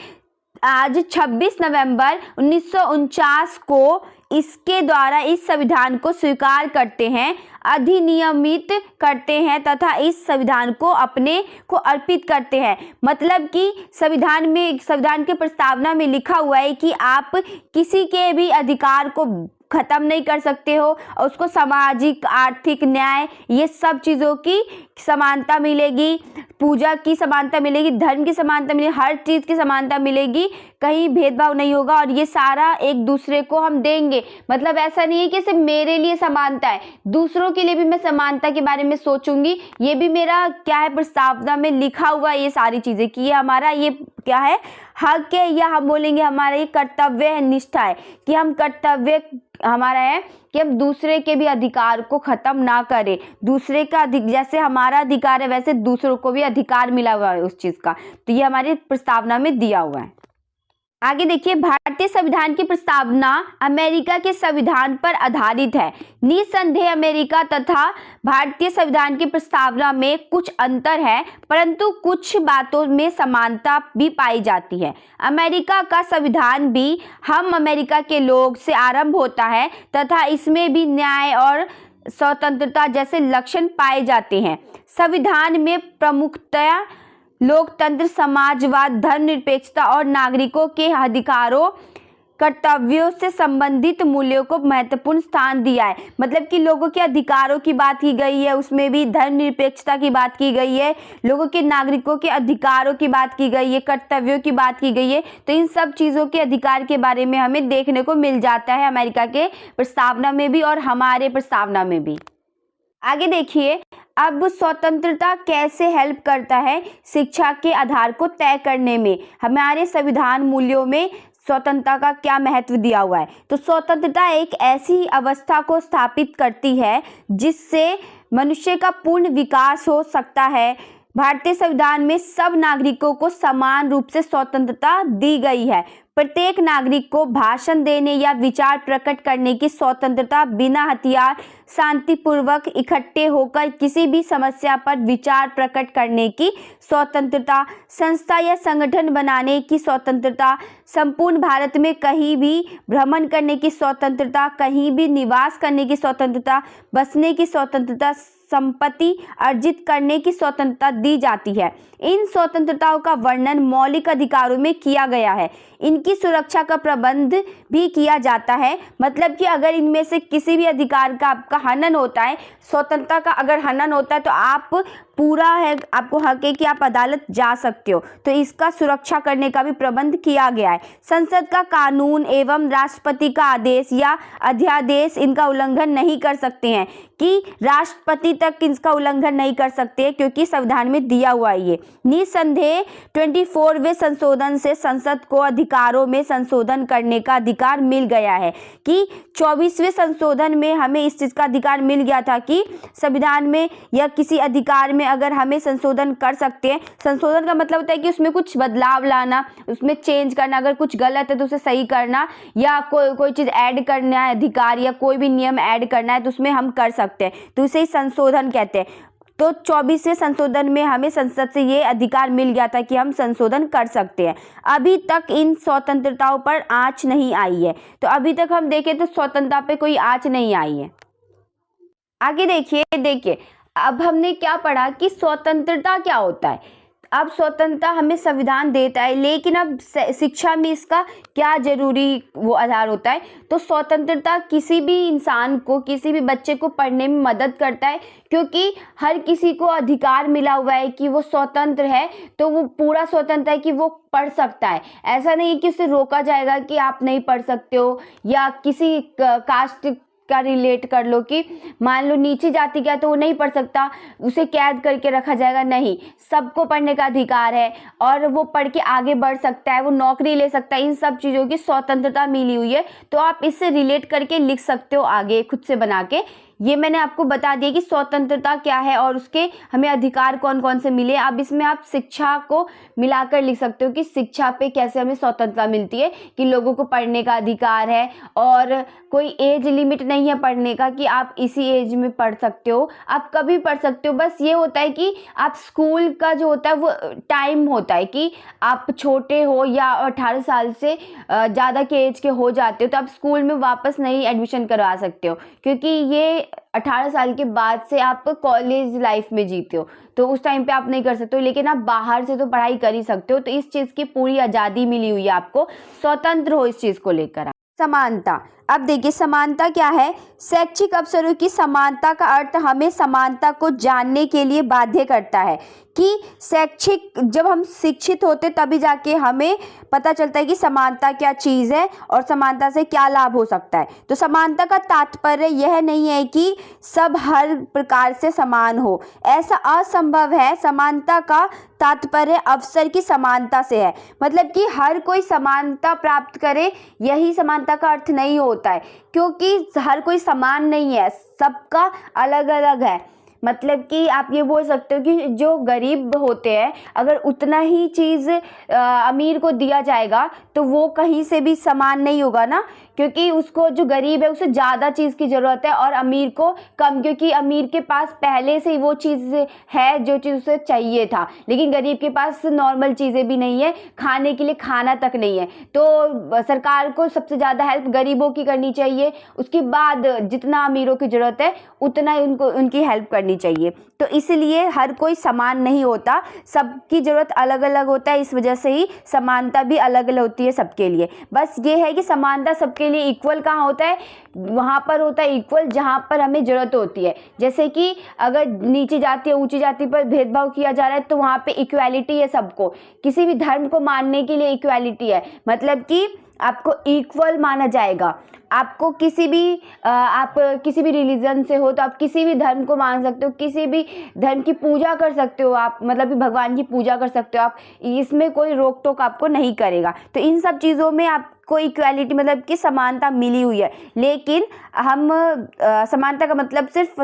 आज 26 नवंबर 1949 को इसके द्वारा इस संविधान को स्वीकार करते हैं, अधिनियमित करते हैं तथा इस संविधान को अपने को अर्पित करते हैं। मतलब कि संविधान के प्रस्तावना में लिखा हुआ है कि आप किसी के भी अधिकार को खत्म नहीं कर सकते हो और उसको सामाजिक, आर्थिक, न्याय, ये सब चीज़ों की समानता मिलेगी, पूजा की समानता मिलेगी, धर्म की समानता मिलेगी, हर चीज़ की समानता मिलेगी, कहीं भेदभाव नहीं होगा और ये सारा एक दूसरे को हम देंगे। मतलब ऐसा नहीं है कि सिर्फ मेरे लिए समानता है, दूसरों के लिए भी मैं समानता के बारे में सोचूंगी। ये भी मेरा क्या है, प्रस्तावना में लिखा हुआ ये सारी चीज़ें कि ये हमारा ये क्या है, हक है, या हम बोलेंगे हमारा ये कर्तव्य है, निष्ठा है कि हम कर्तव्य हमारा है कि हम दूसरे के भी अधिकार को खत्म ना करें। दूसरे का जैसे हमारा अधिकार है वैसे दूसरों को भी अधिकार मिला हुआ है उस चीज़ का। तो ये हमारी प्रस्तावना में दिया हुआ है। आगे देखिए, भारतीय संविधान की प्रस्तावना अमेरिका के संविधान पर आधारित है। निसंदेह अमेरिका तथा भारतीय संविधान की प्रस्तावना में कुछ अंतर है, परंतु कुछ बातों में समानता भी पाई जाती है। अमेरिका का संविधान भी हम अमेरिका के लोग से आरंभ होता है तथा इसमें भी न्याय और स्वतंत्रता जैसे लक्षण पाए जाते हैं। संविधान में प्रमुखतया लोकतंत्र, समाजवाद, धर्मनिरपेक्षता और नागरिकों के अधिकारों, कर्तव्यों से संबंधित मूल्यों को महत्वपूर्ण स्थान दिया है। मतलब कि लोगों के अधिकारों की बात की गई है, उसमें भी धर्मनिरपेक्षता की बात की गई है, लोगों के नागरिकों के अधिकारों की बात की गई है, कर्तव्यों की बात की गई है। तो इन सब चीज़ों के अधिकार के बारे में हमें देखने को मिल जाता है अमेरिका के प्रस्तावना में भी और हमारे प्रस्तावना में भी। आगे देखिए, अब स्वतंत्रता कैसे हेल्प करता है शिक्षा के आधार को तय करने में। हमारे संविधान मूल्यों में स्वतंत्रता का क्या महत्व दिया हुआ है। तो स्वतंत्रता एक ऐसी अवस्था को स्थापित करती है जिससे मनुष्य का पूर्ण विकास हो सकता है। भारतीय संविधान में सब नागरिकों को समान रूप से स्वतंत्रता दी गई है। प्रत्येक नागरिक को भाषण देने या विचार प्रकट करने की स्वतंत्रता, बिना हथियार शांतिपूर्वक इकट्ठे होकर किसी भी समस्या पर विचार प्रकट करने की स्वतंत्रता, संस्था या संगठन बनाने की स्वतंत्रता, संपूर्ण भारत में कहीं भी भ्रमण करने की स्वतंत्रता, कहीं भी निवास करने की स्वतंत्रता, बसने की स्वतंत्रता, संपत्ति अर्जित करने की स्वतंत्रता दी जाती है। इन स्वतंत्रताओं का वर्णन मौलिक अधिकारों में किया गया है। इनकी सुरक्षा का प्रबंध भी किया जाता है। मतलब कि अगर इनमें से किसी भी अधिकार का आपका हनन होता है, स्वतंत्रता का अगर हनन होता है, तो आप पूरा है, आपको हक है कि आप अदालत जा सकते हो। तो इसका सुरक्षा करने का भी प्रबंध किया गया है। संसद का कानून एवं राष्ट्रपति का आदेश या अध्यादेश इनका उल्लंघन नहीं कर सकते हैं, कि राष्ट्रपति तक इसका उल्लंघन नहीं कर सकते, क्योंकि संविधान में दिया हुआ है ये। निसंदेह 24वें संशोधन से संसद को अधिकारों में संशोधन करने का अधिकार मिल गया है, कि 24वें संशोधन में हमें इस चीज़ का अधिकार मिल गया था कि संविधान में या किसी अधिकार में अगर हमें संशोधन कर सकते हैं। संशोधन का मतलब होता है कि उसमें कुछ बदलाव लाना, उसमें चेंज करना, अगर कुछ गलत है तो उसे सही करना, या कोई चीज़ ऐड करना है, अधिकार या कोई भी नियम ऐड करना है, तो उसमें हम कर सकते हैं, तो उसे संशोधन कहते हैं। तो 24वें संशोधन में हमें संसद से ये अधिकार मिल गया था कि हम संशोधन कर सकते हैं। अभी तक इन स्वतंत्रताओं पर आंच नहीं आई है। तो अभी तक हम देखें तो स्वतंत्रता पे कोई आंच नहीं आई है। आगे देखिए अब हमने क्या पढ़ा कि स्वतंत्रता क्या होता है। अब स्वतंत्रता हमें संविधान देता है, लेकिन अब शिक्षा में इसका क्या जरूरी वो आधार होता है। तो स्वतंत्रता किसी भी इंसान को, किसी भी बच्चे को पढ़ने में मदद करता है, क्योंकि हर किसी को अधिकार मिला हुआ है कि वो स्वतंत्र है, तो वो पूरा स्वतंत्र है कि वो पढ़ सकता है। ऐसा नहीं है कि उसे रोका जाएगा कि आप नहीं पढ़ सकते हो, या किसी कास्ट का रिलेट कर लो कि मान लो नीचे जाति का तो वो नहीं पढ़ सकता, उसे कैद करके रखा जाएगा। नहीं, सबको पढ़ने का अधिकार है और वो पढ़ के आगे बढ़ सकता है, वो नौकरी ले सकता है। इन सब चीज़ों की स्वतंत्रता मिली हुई है। तो आप इससे रिलेट करके लिख सकते हो आगे खुद से बना के। ये मैंने आपको बता दिया कि स्वतंत्रता क्या है और उसके हमें अधिकार कौन कौन से मिले। अब इसमें आप शिक्षा को मिलाकर लिख सकते हो कि शिक्षा पे कैसे हमें स्वतंत्रता मिलती है, कि लोगों को पढ़ने का अधिकार है और कोई एज लिमिट नहीं है पढ़ने का, कि आप इसी एज में पढ़ सकते हो, आप कभी पढ़ सकते हो। बस ये होता है कि आप स्कूल का जो होता है वो टाइम होता है कि आप छोटे हो या 18 साल से ज़्यादा के एज के हो जाते हो तो आप स्कूल में वापस नहीं एडमिशन करवा सकते हो, क्योंकि ये 18 साल के बाद से आप कॉलेज लाइफ में जीते हो, तो उस टाइम पे आप नहीं कर सकते हो। लेकिन आप बाहर से तो पढ़ाई कर ही सकते हो। तो इस चीज़ की पूरी आज़ादी मिली हुई है आपको, स्वतंत्र हो इस चीज़ को लेकर। समानता, अब देखिए समानता क्या है। शैक्षिक अवसरों की समानता का अर्थ हमें समानता को जानने के लिए बाध्य करता है, कि शैक्षिक जब हम शिक्षित होते तभी जाके हमें पता चलता है कि समानता क्या चीज़ है और समानता से क्या लाभ हो सकता है। तो समानता का तात्पर्य यह नहीं है कि सब हर प्रकार से समान हो, ऐसा असंभव है। समानता का तात्पर्य अवसर की समानता से है, मतलब कि हर कोई समानता प्राप्त करे, यही समानता का अर्थ नहीं होता है, क्योंकि हर कोई समान नहीं है, सबका अलग अलग है। मतलब कि आप ये बोल सकते हो कि जो गरीब होते हैं अगर उतना ही चीज़ अमीर को दिया जाएगा तो वो कहीं से भी समान नहीं होगा ना, क्योंकि उसको जो गरीब है उसे ज़्यादा चीज़ की ज़रूरत है और अमीर को कम, क्योंकि अमीर के पास पहले से ही वो चीज़ है जो चीज़ उसे चाहिए था, लेकिन गरीब के पास नॉर्मल चीज़ें भी नहीं है, खाने के लिए खाना तक नहीं है। तो सरकार को सबसे ज़्यादा हेल्प गरीबों की करनी चाहिए, उसके बाद जितना अमीरों की ज़रूरत है उतना ही उनकी हेल्प करनी चाहिए। तो इसलिए हर कोई समान नहीं होता, सबकी ज़रूरत अलग अलग होता है, इस वजह से ही समानता भी अलग अलग होती है सबके लिए। बस ये है कि समानता सबके लिए इक्वल कहाँ होता है, वहाँ पर होता है इक्वल जहाँ पर हमें ज़रूरत होती है। जैसे कि अगर नीची जाति और ऊंची जाति पर भेदभाव किया जा रहा है तो वहाँ पे इक्वालिटी है सबको, किसी भी धर्म को मानने के लिए इक्वालिटी है, मतलब कि आपको इक्वल माना जाएगा। आपको किसी भी आप किसी भी रिलीजन से हो तो आप किसी भी धर्म को मान सकते हो, किसी भी धर्म की पूजा कर सकते हो आप, मतलब कि भगवान की पूजा कर सकते हो आप, इसमें कोई रोक टोक आपको नहीं करेगा। तो इन सब चीज़ों में आपको इक्वालिटी मतलब कि समानता मिली हुई है। लेकिन हम समानता का मतलब सिर्फ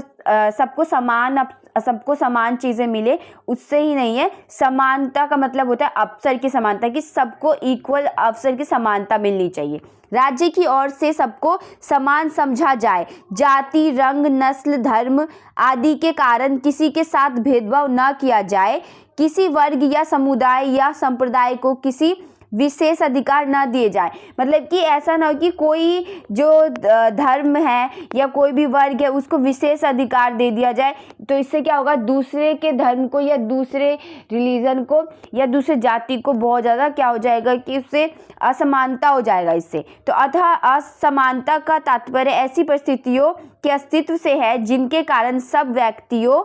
सबको समान चीज़ें मिले उससे ही नहीं है। समानता का मतलब होता है अवसर की समानता, कि सबको इक्वल अवसर की समानता मिलनी चाहिए। राज्य की ओर से सबको समान समझा जाए, जाति, रंग, नस्ल, धर्म आदि के कारण किसी के साथ भेदभाव न किया जाए, किसी वर्ग या समुदाय या संप्रदाय को किसी विशेष अधिकार न दिए जाए। मतलब कि ऐसा ना हो कि कोई जो धर्म है या कोई भी वर्ग है उसको विशेष अधिकार दे दिया जाए, तो इससे क्या होगा, दूसरे के धर्म को या दूसरे रिलीजन को या दूसरे जाति को बहुत ज़्यादा क्या हो जाएगा कि उससे असमानता हो जाएगा इससे। तो अतः असमानता का तात्पर्य ऐसी परिस्थितियों के अस्तित्व से है जिनके कारण सब व्यक्तियों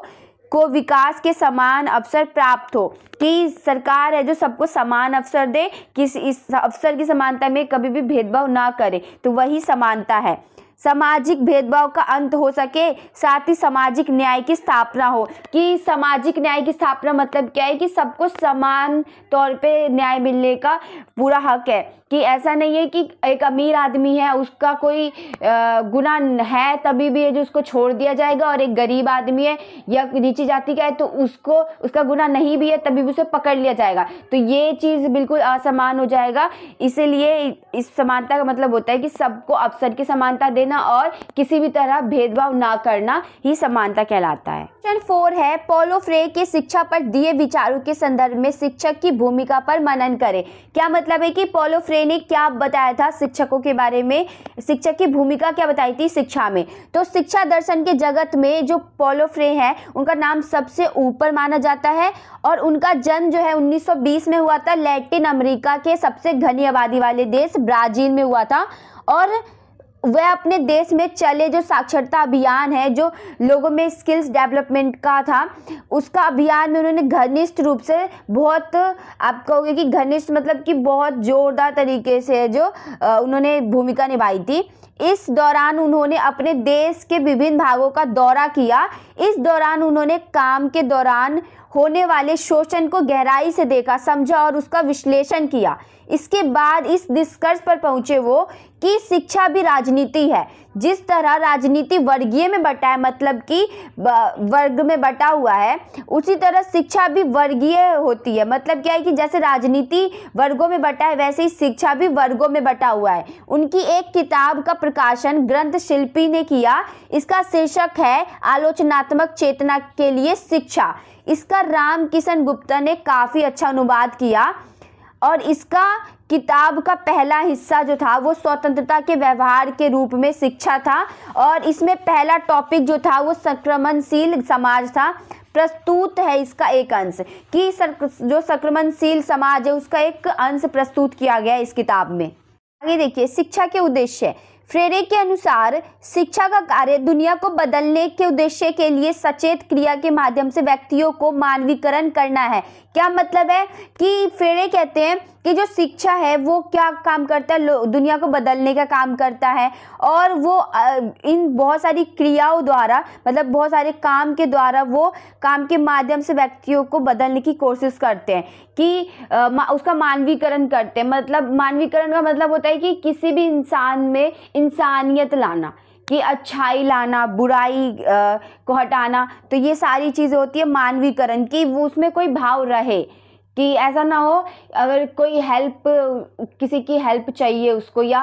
को विकास के समान अवसर प्राप्त हो, कि सरकार है जो सबको समान अवसर दे, कि इस अवसर की समानता में कभी भी भेदभाव ना करे, तो वही समानता है। सामाजिक भेदभाव का अंत हो सके, साथ ही सामाजिक न्याय की स्थापना हो, कि सामाजिक न्याय की स्थापना मतलब क्या है कि सबको समान तौर पे न्याय मिलने का पूरा हक है, कि ऐसा नहीं है कि एक अमीर आदमी है उसका कोई गुनाह है तभी भी है जो उसको छोड़ दिया जाएगा, और एक गरीब आदमी है या नीची जाति का है तो उसको उसका गुनाह नहीं भी है तभी भी उसे पकड़ लिया जाएगा, तो ये चीज़ बिल्कुल असमान हो जाएगा। इसीलिए इस समानता का मतलब होता है कि सबको अवसर की समानता देना और किसी भी तरह भेदभाव ना करना ही समानता कहलाता है। क्वेश्चन 4 है, पॉलो फ्रे के शिक्षा पर दिए विचारों के संदर्भ में शिक्षक की भूमिका पर मनन करें। क्या मतलब है कि पॉलो फ्रे ने क्या बताया था शिक्षकों के बारे में, शिक्षक की भूमिका क्या बताई थी शिक्षा में। तो शिक्षा दर्शन के जगत में जो पॉलो फ्रे है उनका नाम सबसे ऊपर माना जाता है, और उनका जन्म जो है 1920 में हुआ था, लैटिन अमेरिका के सबसे घनी आबादी वाले देश ब्राजील में हुआ था। और वह अपने देश में चले जो साक्षरता अभियान है, जो लोगों में स्किल्स डेवलपमेंट का था, उसका अभियान में उन्होंने घनिष्ठ रूप से, बहुत आप कहोगे कि घनिष्ठ मतलब कि बहुत जोरदार तरीके से जो उन्होंने भूमिका निभाई थी। इस दौरान उन्होंने अपने देश के विभिन्न भागों का दौरा किया। इस दौरान उन्होंने काम के दौरान होने वाले शोषण को गहराई से देखा, समझा और उसका विश्लेषण किया। इसके बाद इस निष्कर्ष पर पहुंचे वो कि शिक्षा भी राजनीति है। जिस तरह राजनीति वर्गीय में बटा है, मतलब कि वर्ग में बटा हुआ है, उसी तरह शिक्षा भी वर्गीय होती है। मतलब क्या है कि जैसे राजनीति वर्गों में बटा है वैसे ही शिक्षा भी वर्गों में बटा हुआ है। उनकी एक किताब का प्रकाशन ग्रंथ शिल्पी ने किया। इसका शीर्षक है आलोचनात्मक चेतना के लिए शिक्षा। इसका राम किशन गुप्ता ने काफ़ी अच्छा अनुवाद किया, और इसका किताब का पहला हिस्सा जो था वो स्वतंत्रता के व्यवहार के रूप में शिक्षा था, और इसमें पहला टॉपिक जो था वो संक्रमणशील समाज था। प्रस्तुत है इसका एक अंश कि जो संक्रमणशील समाज है उसका एक अंश प्रस्तुत किया गया है इस किताब में। आगे देखिए, शिक्षा के उद्देश्य। फ्रेरे के अनुसार शिक्षा का कार्य दुनिया को बदलने के उद्देश्य के लिए सचेत क्रिया के माध्यम से व्यक्तियों को मानवीकरण करना है। क्या मतलब है कि फ्रेरे कहते हैं कि जो शिक्षा है वो क्या काम करता है, दुनिया को बदलने का काम करता है, और वो इन बहुत सारी क्रियाओं द्वारा, मतलब बहुत सारे काम के द्वारा, वो काम के माध्यम से व्यक्तियों को बदलने की कोशिश करते हैं, कि उसका मानवीकरण करते हैं। मतलब मानवीकरण का मतलब होता है कि किसी भी इंसान में इंसानियत लाना, कि अच्छाई लाना, बुराई को हटाना, तो ये सारी चीज़ें होती है मानवीकरण, कि वो उसमें कोई भाव रहे, कि ऐसा ना हो अगर कोई किसी की हेल्प चाहिए उसको, या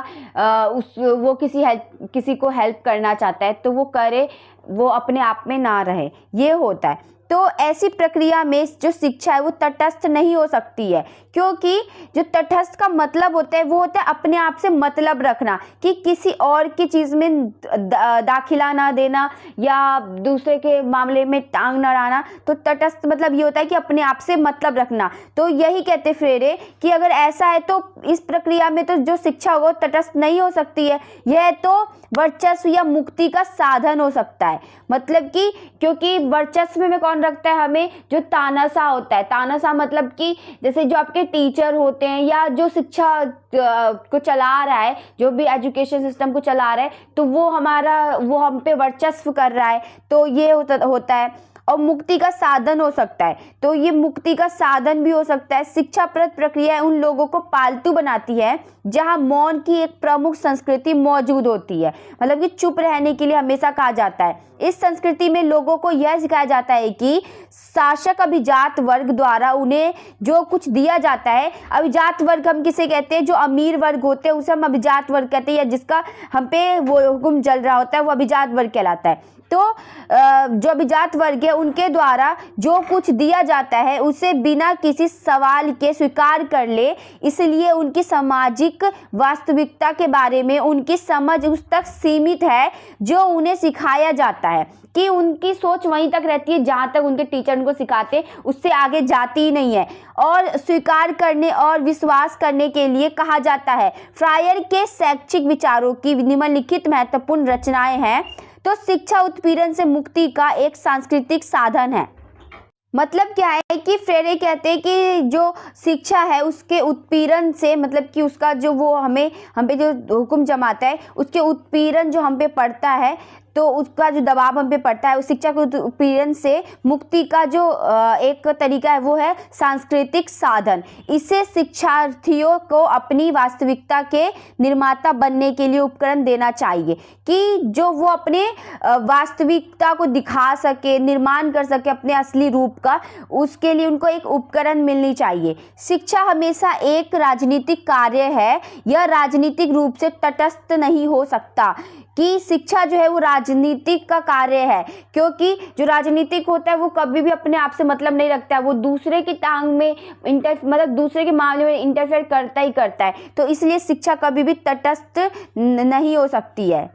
वो किसी को हेल्प करना चाहता है तो वो करे, वो अपने आप में ना रहे, ये होता है। तो ऐसी प्रक्रिया में जो शिक्षा है वो तटस्थ नहीं हो सकती है, क्योंकि जो तटस्थ का मतलब होता है वो होता है अपने आप से मतलब रखना, कि किसी और की चीज़ में दाखिला ना देना या दूसरे के मामले में टांग न अड़ाना। तो तटस्थ मतलब ये होता है कि अपने आप से मतलब रखना। तो यही कहते फ्रेरे कि अगर ऐसा है तो इस प्रक्रिया में तो जो शिक्षा हो तटस्थ नहीं हो सकती है, यह तो वर्चस्व या मुक्ति का साधन हो सकता है। मतलब कि क्योंकि वर्चस्व में कौन रखता है हमें, जो तानाशाह होता है। तानाशाह मतलब कि जैसे जो आपके टीचर होते हैं या जो शिक्षा को चला रहा है, जो भी एजुकेशन सिस्टम को चला रहा है, तो वो हम पे वर्चस्व कर रहा है, तो ये होता है। और मुक्ति का साधन हो सकता है, तो ये मुक्ति का साधन भी हो सकता है। शिक्षाप्रद प्रक्रिया उन लोगों को पालतू बनाती है जहां मौन की एक प्रमुख संस्कृति मौजूद होती है। मतलब कि चुप रहने के लिए हमेशा कहा जाता है। इस संस्कृति में लोगों को यह सिखाया जाता है कि शासक अभिजात वर्ग द्वारा उन्हें जो कुछ दिया जाता है, अभिजात वर्ग हम किसे कहते हैं, जो अमीर वर्ग होते हैं उसे हम अभिजात वर्ग कहते हैं, या जिसका हम पे वो हुक्म चल रहा होता है वो अभिजात वर्ग कहलाता है। तो जो अभिजात वर्ग है उनके द्वारा जो कुछ दिया जाता है उसे बिना किसी सवाल के स्वीकार कर ले, इसलिए उनकी सामाजिक वास्तविकता के बारे में उनकी समझ उस तक सीमित है जो उन्हें सिखाया जाता है, कि उनकी सोच वहीं तक रहती है जहाँ तक उनके टीचर उनको सिखाते, उससे आगे जाती ही नहीं है। और स्वीकार करने और विश्वास करने के लिए कहा जाता है। फ्रायर के शैक्षिक विचारों की निम्नलिखित महत्वपूर्ण रचनाएं हैं। तो शिक्षा उत्पीड़न से मुक्ति का एक सांस्कृतिक साधन है। मतलब क्या है कि फ्रेरे कहते हैं कि जो शिक्षा है उसके उत्पीड़न से, मतलब कि उसका जो वो हम पे जो हुक्म जमाता है, उसके उत्पीड़न जो हम पे पड़ता है, तो उसका जो दबाव हम पे पड़ता है, उस शिक्षा के उत्पीड़न से मुक्ति का जो एक तरीका है वो है सांस्कृतिक साधन। इसे शिक्षार्थियों को अपनी वास्तविकता के निर्माता बनने के लिए उपकरण देना चाहिए, कि जो वो अपने वास्तविकता को दिखा सके, निर्माण कर सके अपने असली रूप का, उसके लिए उनको एक उपकरण मिलनी चाहिए। शिक्षा हमेशा एक राजनीतिक कार्य है, यह राजनीतिक रूप से तटस्थ नहीं हो सकता, कि शिक्षा जो है वो राजनीतिक का कार्य है, क्योंकि जो राजनीतिक होता है वो कभी भी अपने आप से मतलब नहीं रखता है, वो दूसरे की टांग में मतलब दूसरे के मामले में इंटरफेयर करता ही करता है। तो इसलिए शिक्षा कभी भी तटस्थ नहीं हो सकती है।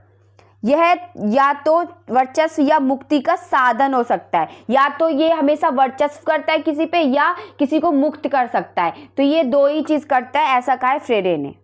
यह या तो वर्चस्व या मुक्ति का साधन हो सकता है, या तो ये हमेशा वर्चस्व करता है किसी पे, या किसी को मुक्त कर सकता है। तो ये दो ही चीज करता है, ऐसा कहा है फ्रेरे ने।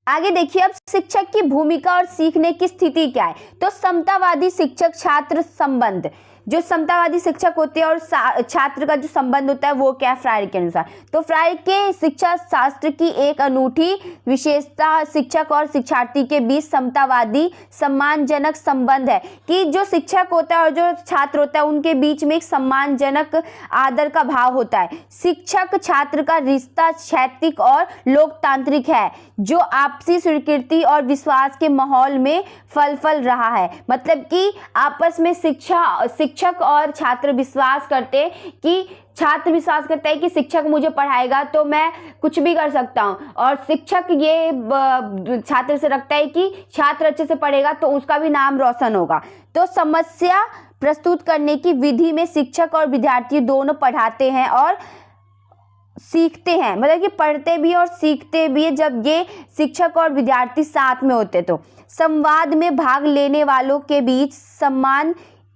आगे देखिए अब शिक्षक की भूमिका और सीखने की स्थिति क्या है। तो समतावादी शिक्षक छात्र संबंध, जो समतावादी शिक्षक होते हैं और छात्र का जो संबंध होता है वो क्या है फ्रायर के अनुसार। तो फ्रायर के शिक्षा शास्त्र की एक अनूठी विशेषता शिक्षक और शिक्षार्थी के बीच समतावादी सम्मानजनक संबंध है, कि जो शिक्षक होता है और जो छात्र होता है उनके बीच में एक सम्मानजनक आदर का भाव होता है। शिक्षक छात्र का रिश्ता क्षैतिक और लोकतांत्रिक है, जो आपसी स्वीकृति और विश्वास के माहौल में फल रहा है। मतलब कि आपस में शिक्षक और छात्र विश्वास करते कि छात्र विश्वास करता है कि शिक्षक मुझे पढ़ाएगा तो मैं कुछ भी कर सकता हूँ, और शिक्षक ये छात्र से रखता है कि छात्र अच्छे से पढ़ेगा तो उसका भी नाम रोशन होगा। तो समस्या प्रस्तुत करने की विधि में शिक्षक और विद्यार्थी दोनों पढ़ाते हैं और सीखते हैं, मतलब कि पढ़ते भी और सीखते भी है जब ये शिक्षक और विद्यार्थी साथ में होते। तो संवाद में भाग लेने वालों के बीच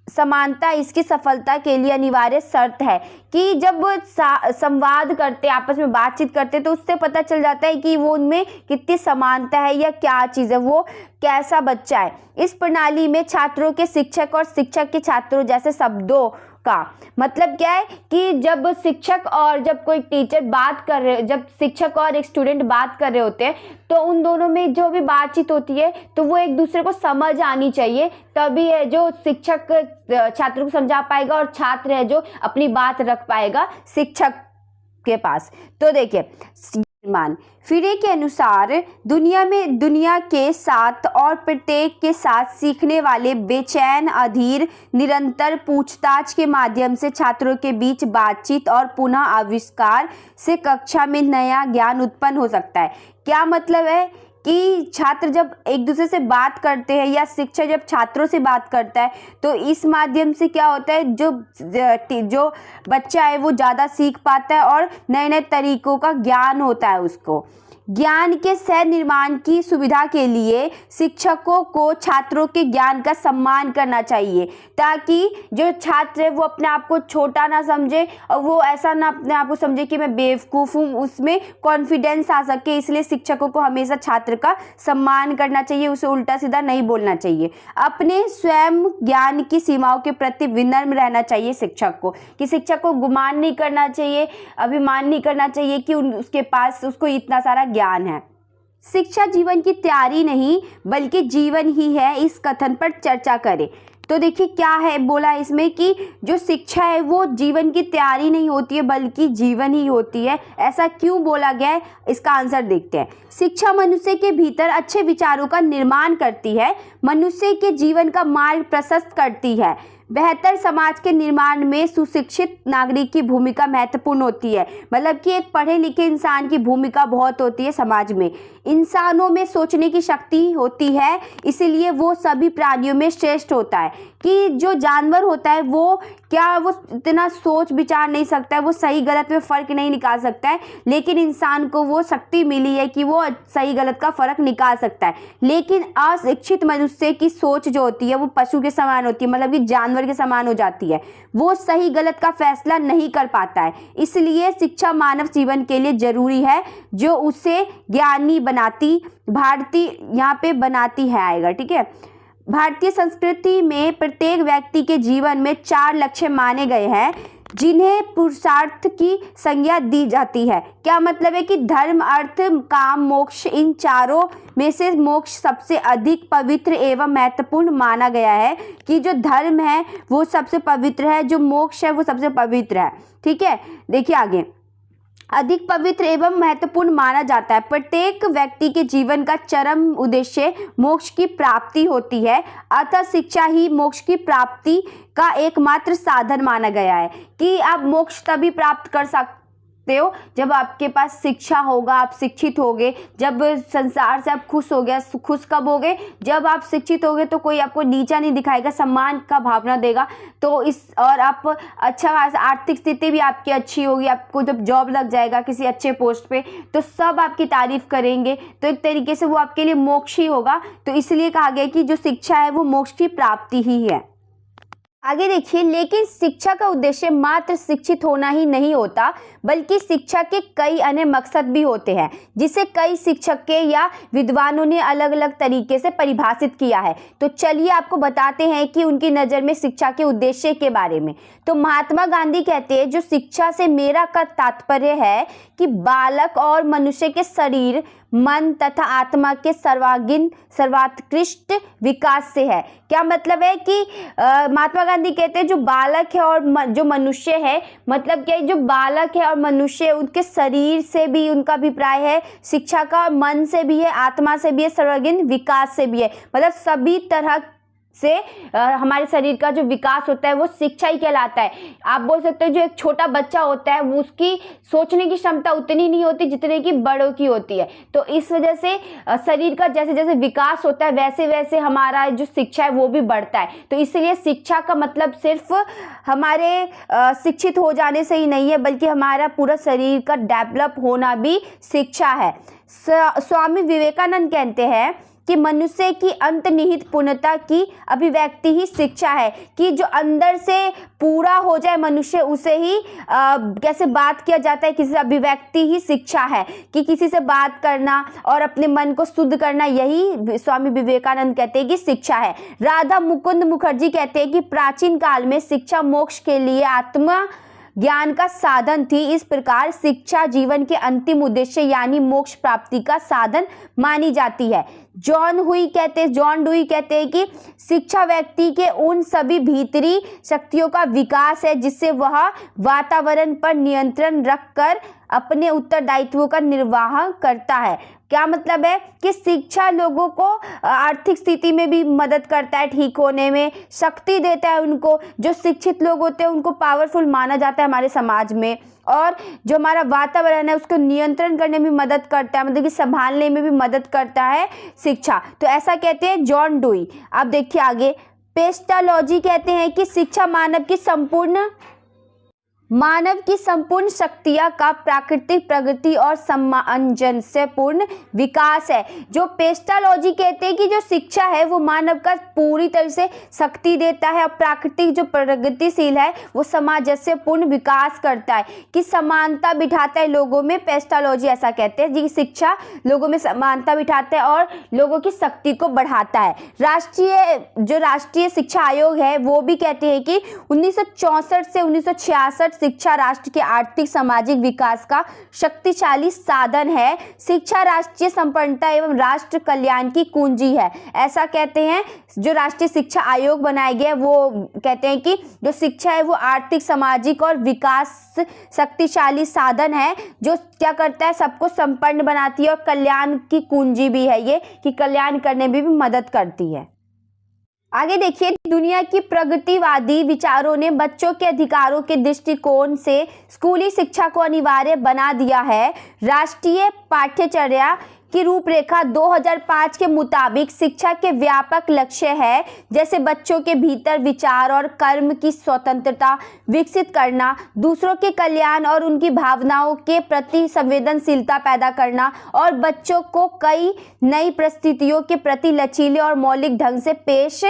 समानता इसकी सफलता के लिए अनिवार्य शर्त है, कि जब संवाद करते, आपस में बातचीत करते, तो उससे पता चल जाता है कि वो उनमें कितनी समानता है या क्या चीज़ है, वो कैसा बच्चा है। इस प्रणाली में छात्रों के शिक्षक और शिक्षक के छात्रों जैसे शब्दों का मतलब क्या है, कि जब शिक्षक और जब कोई टीचर बात कर रहे, जब शिक्षक और एक स्टूडेंट बात कर रहे होते हैं, तो उन दोनों में जो भी बातचीत होती है तो वो एक दूसरे को समझ आनी चाहिए, तभी है जो शिक्षक छात्र को समझा पाएगा और छात्र है जो अपनी बात रख पाएगा शिक्षक के पास। तो देखिए फिरे के अनुसार दुनिया के साथ और प्रत्येक के साथ सीखने वाले बेचैन अधीर निरंतर पूछताछ के माध्यम से छात्रों के बीच बातचीत और पुनः आविष्कार से कक्षा में नया ज्ञान उत्पन्न हो सकता है। क्या मतलब है कि छात्र जब एक दूसरे से बात करते हैं या शिक्षक जब छात्रों से बात करता है तो इस माध्यम से क्या होता है, जो बच्चा है वो ज़्यादा सीख पाता है और नए नए तरीकों का ज्ञान होता है उसको। ज्ञान के सह निर्माण की सुविधा के लिए शिक्षकों को छात्रों के ज्ञान का सम्मान करना चाहिए, ताकि जो छात्र है वो अपने आप को छोटा ना समझे और वो ऐसा ना अपने आप को समझे कि मैं बेवकूफ़ हूँ, उसमें कॉन्फिडेंस आ सके। इसलिए शिक्षकों को हमेशा छात्र का सम्मान करना चाहिए, उसे उल्टा सीधा नहीं बोलना चाहिए। अपने स्वयं ज्ञान की सीमाओं के प्रति विनम्र रहना चाहिए शिक्षक को, कि शिक्षक को गुमान नहीं करना चाहिए, अभिमान नहीं करना चाहिए कि उसके पास उसको इतना सारा ज्ञान है। शिक्षा जीवन की तैयारी नहीं बल्कि जीवन ही है, इस कथन पर चर्चा करें। तो देखिए क्या है बोला इसमें, कि जो शिक्षा है वो जीवन की तैयारी नहीं होती है बल्कि जीवन ही होती है। ऐसा क्यों बोला गया है, इसका आंसर देखते हैं। शिक्षा मनुष्य के भीतर अच्छे विचारों का निर्माण करती है, मनुष्य के जीवन का मार्ग प्रशस्त करती है, बेहतर समाज के निर्माण में सुशिक्षित नागरिक की भूमिका महत्वपूर्ण होती है। मतलब कि एक पढ़े लिखे इंसान की भूमिका बहुत होती है समाज में। इंसानों में सोचने की शक्ति होती है, इसीलिए वो सभी प्राणियों में श्रेष्ठ होता है। कि जो जानवर होता है वो इतना सोच विचार नहीं सकता है, वो सही गलत में फ़र्क नहीं निकाल सकता है, लेकिन इंसान को वो शक्ति मिली है कि वो सही गलत का फ़र्क निकाल सकता है। लेकिन अशिक्षित मनुष्य की सोच जो होती है वो पशु के समान होती है, मतलब कि जानवर के समान हो जाती है। वो सही गलत का फैसला नहीं कर पाता है। इसलिए शिक्षा मानव जीवन के लिए जरूरी है, जो उसे ज्ञानी बनाती यहाँ पे बनाती है आएगा। ठीक है। भारतीय संस्कृति में प्रत्येक व्यक्ति के जीवन में 4 लक्ष्य माने गए हैं, जिन्हें पुरुषार्थ की संज्ञा दी जाती है। क्या मतलब है कि धर्म, अर्थ, काम, मोक्ष, इन चारों में से मोक्ष सबसे अधिक पवित्र एवं महत्वपूर्ण माना गया है। कि जो धर्म है वो सबसे पवित्र है, जो मोक्ष है वो सबसे पवित्र है। ठीक है। देखिए आगे, अधिक पवित्र एवं महत्वपूर्ण माना जाता है। प्रत्येक व्यक्ति के जीवन का चरम उद्देश्य मोक्ष की प्राप्ति होती है, अतः शिक्षा ही मोक्ष की प्राप्ति का एकमात्र साधन माना गया है। कि आप मोक्ष तभी प्राप्त कर सकते हो जब आपके पास शिक्षा होगा, आप शिक्षित होगे। जब संसार से आप खुश हो गए, खुश कब होगे? जब आप शिक्षित होगे तो कोई आपको नीचा नहीं दिखाएगा, सम्मान का भावना देगा। तो और आप अच्छा आर्थिक स्थिति भी आपकी अच्छी होगी, आपको जब जॉब लग जाएगा किसी अच्छे पोस्ट पे तो सब आपकी तारीफ करेंगे। तो एक तरीके से वो आपके लिए मोक्ष ही होगा। तो इसलिए कहा गया कि जो शिक्षा है वो मोक्ष की प्राप्ति ही है। आगे देखिए, लेकिन शिक्षा का उद्देश्य मात्र शिक्षित होना ही नहीं होता, बल्कि शिक्षा के कई अन्य मकसद भी होते हैं, जिसे कई शिक्षकों या विद्वानों ने अलग अलग तरीके से परिभाषित किया है। तो चलिए आपको बताते हैं कि उनकी नज़र में शिक्षा के उद्देश्य के बारे में। तो महात्मा गांधी कहते हैं, जो शिक्षा से मेरा का तात्पर्य है कि बालक और मनुष्य के शरीर, मन तथा आत्मा के सर्वोत्कृष्ट विकास से है। क्या मतलब है कि महात्मा गांधी कहते हैं जो बालक है और जो मनुष्य है, मतलब क्या, जो बालक है और मनुष्य उनके शरीर से भी उनका अभिप्राय है शिक्षा का, मन से भी है, आत्मा से भी है, सर्वांगीण विकास से भी है। मतलब सभी तरह से हमारे शरीर का जो विकास होता है वो शिक्षा ही कहलाता है। आप बोल सकते हो जो एक छोटा बच्चा होता है वो उसकी सोचने की क्षमता उतनी नहीं होती जितने की बड़ों की होती है। तो इस वजह से शरीर का जैसे जैसे विकास होता है वैसे वैसे हमारा जो शिक्षा है वो भी बढ़ता है। तो इसलिए शिक्षा का मतलब सिर्फ हमारे शिक्षित हो जाने से ही नहीं है, बल्कि हमारा पूरा शरीर का डेवलप होना भी शिक्षा है। स्वामी विवेकानंद कहते हैं कि मनुष्य की अंतर्निहित पूर्णता की अभिव्यक्ति ही शिक्षा है। कि जो अंदर से पूरा हो जाए मनुष्य, उसे ही कैसे बात किया जाता है, किसी अभिव्यक्ति ही शिक्षा है। कि किसी से बात करना और अपने मन को शुद्ध करना, यही स्वामी विवेकानंद कहते हैं कि शिक्षा है। राधा मुकुंद मुखर्जी कहते हैं कि प्राचीन काल में शिक्षा मोक्ष के लिए आत्मा ज्ञान का साधन थी। इस प्रकार शिक्षा जीवन के अंतिम उद्देश्य यानी मोक्ष प्राप्ति का साधन मानी जाती है। जॉन डुई कहते हैं कि शिक्षा व्यक्ति के उन सभी भीतरी शक्तियों का विकास है जिससे वह वातावरण पर नियंत्रण रखकर अपने उत्तरदायित्वों का निर्वाह करता है। क्या मतलब है कि शिक्षा लोगों को आर्थिक स्थिति में भी मदद करता है, ठीक होने में शक्ति देता है उनको। जो शिक्षित लोग होते हैं उनको पावरफुल माना जाता है हमारे समाज में। और जो हमारा वातावरण है उसको नियंत्रण करने में मदद करता है, मतलब कि संभालने में भी मदद करता है शिक्षा। तो ऐसा कहते हैं जॉन डुई। अब देखिए आगे, पेस्टालॉजी कहते हैं कि शिक्षा मानव की संपूर्ण शक्तियाँ का प्राकृतिक प्रगति और सामंजस्यपूर्ण विकास है। जो पेस्टालॉजी कहते हैं कि जो शिक्षा है वो मानव का पूरी तरह से शक्ति देता है और प्राकृतिक जो प्रगतिशील है वो सामंजस्यपूर्ण विकास करता है, कि समानता बिठाता है लोगों में। पेस्टालॉजी ऐसा कहते हैं जी, शिक्षा लोगों में समानता बिठाता है और लोगों की शक्ति को बढ़ाता है। राष्ट्रीय शिक्षा आयोग है वो भी कहते हैं कि 1964 से 1966 शिक्षा राष्ट्र के आर्थिक सामाजिक विकास का शक्तिशाली साधन है। शिक्षा राष्ट्रीय संपन्नता एवं राष्ट्र कल्याण की कुंजी है, ऐसा कहते हैं। जो राष्ट्रीय शिक्षा आयोग बनाया गया वो कहते हैं कि जो शिक्षा है वो आर्थिक, सामाजिक और विकास शक्तिशाली साधन है, जो क्या करता है, सबको संपन्न बनाती है और कल्याण की कुंजी भी है ये, कि कल्याण करने में भी मदद करती है। आगे देखिए, दुनिया की प्रगतिवादी विचारों ने बच्चों के अधिकारों के दृष्टिकोण से स्कूली शिक्षा को अनिवार्य बना दिया है। राष्ट्रीय पाठ्यचर्या की रूपरेखा 2005 के मुताबिक शिक्षा के व्यापक लक्ष्य है, जैसे बच्चों के भीतर विचार और कर्म की स्वतंत्रता विकसित करना, दूसरों के कल्याण और उनकी भावनाओं के प्रति संवेदनशीलता पैदा करना और बच्चों को कई नई परिस्थितियों के प्रति लचीले और मौलिक ढंग से पेश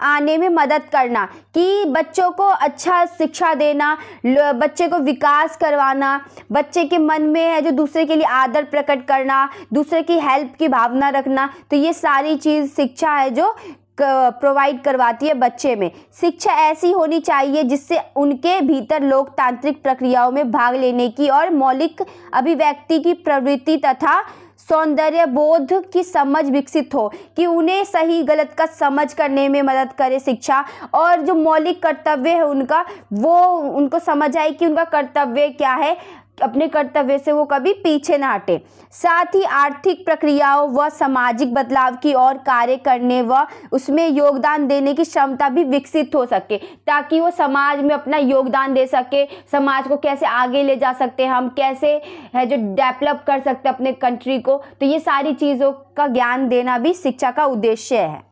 आने में मदद करना, कि बच्चों को अच्छा शिक्षा देना, बच्चे को विकास करवाना, बच्चे के मन में है जो दूसरे के लिए आदर प्रकट करना, दूसरे की हेल्प की भावना रखना। तो ये सारी चीज़ शिक्षा है जो प्रोवाइड करवाती है बच्चे में। शिक्षा ऐसी होनी चाहिए जिससे उनके भीतर लोकतांत्रिक प्रक्रियाओं में भाग लेने की और मौलिक अभिव्यक्ति की प्रवृत्ति तथा सौंदर्य बोध की समझ विकसित हो, कि उन्हें सही गलत का समझ करने में मदद करे शिक्षा, और जो मौलिक कर्तव्य है उनका, वो उनको समझ आए कि उनका कर्तव्य क्या है, अपने कर्तव्य से वो कभी पीछे ना हटे। साथ ही आर्थिक प्रक्रियाओं व सामाजिक बदलाव की ओर कार्य करने व उसमें योगदान देने की क्षमता भी विकसित हो सके, ताकि वो समाज में अपना योगदान दे सके। समाज को कैसे आगे ले जा सकते हैं हम, कैसे है जो डेवलप कर सकते हैं अपने कंट्री को, तो ये सारी चीज़ों का ज्ञान देना भी शिक्षा का उद्देश्य है।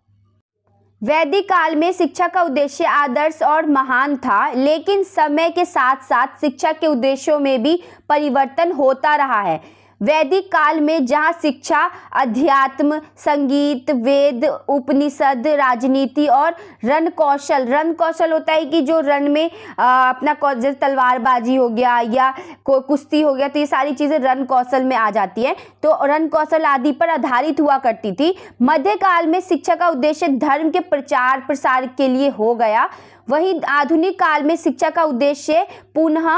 वैदिक काल में शिक्षा का उद्देश्य आदर्श और महान था, लेकिन समय के साथ साथ शिक्षा के उद्देश्यों में भी परिवर्तन होता रहा है। वैदिक काल में जहाँ शिक्षा अध्यात्म, संगीत, वेद, उपनिषद, राजनीति और रण कौशल होता है कि जो रण में अपना जैसे तलवारबाजी हो गया या कुश्ती हो गया, तो ये सारी चीज़ें रण कौशल में आ जाती है। तो रण कौशल आदि पर आधारित हुआ करती थी। मध्यकाल में शिक्षा का उद्देश्य धर्म के प्रचार प्रसार के लिए हो गया। वहीं आधुनिक काल में शिक्षा का उद्देश्य पुनः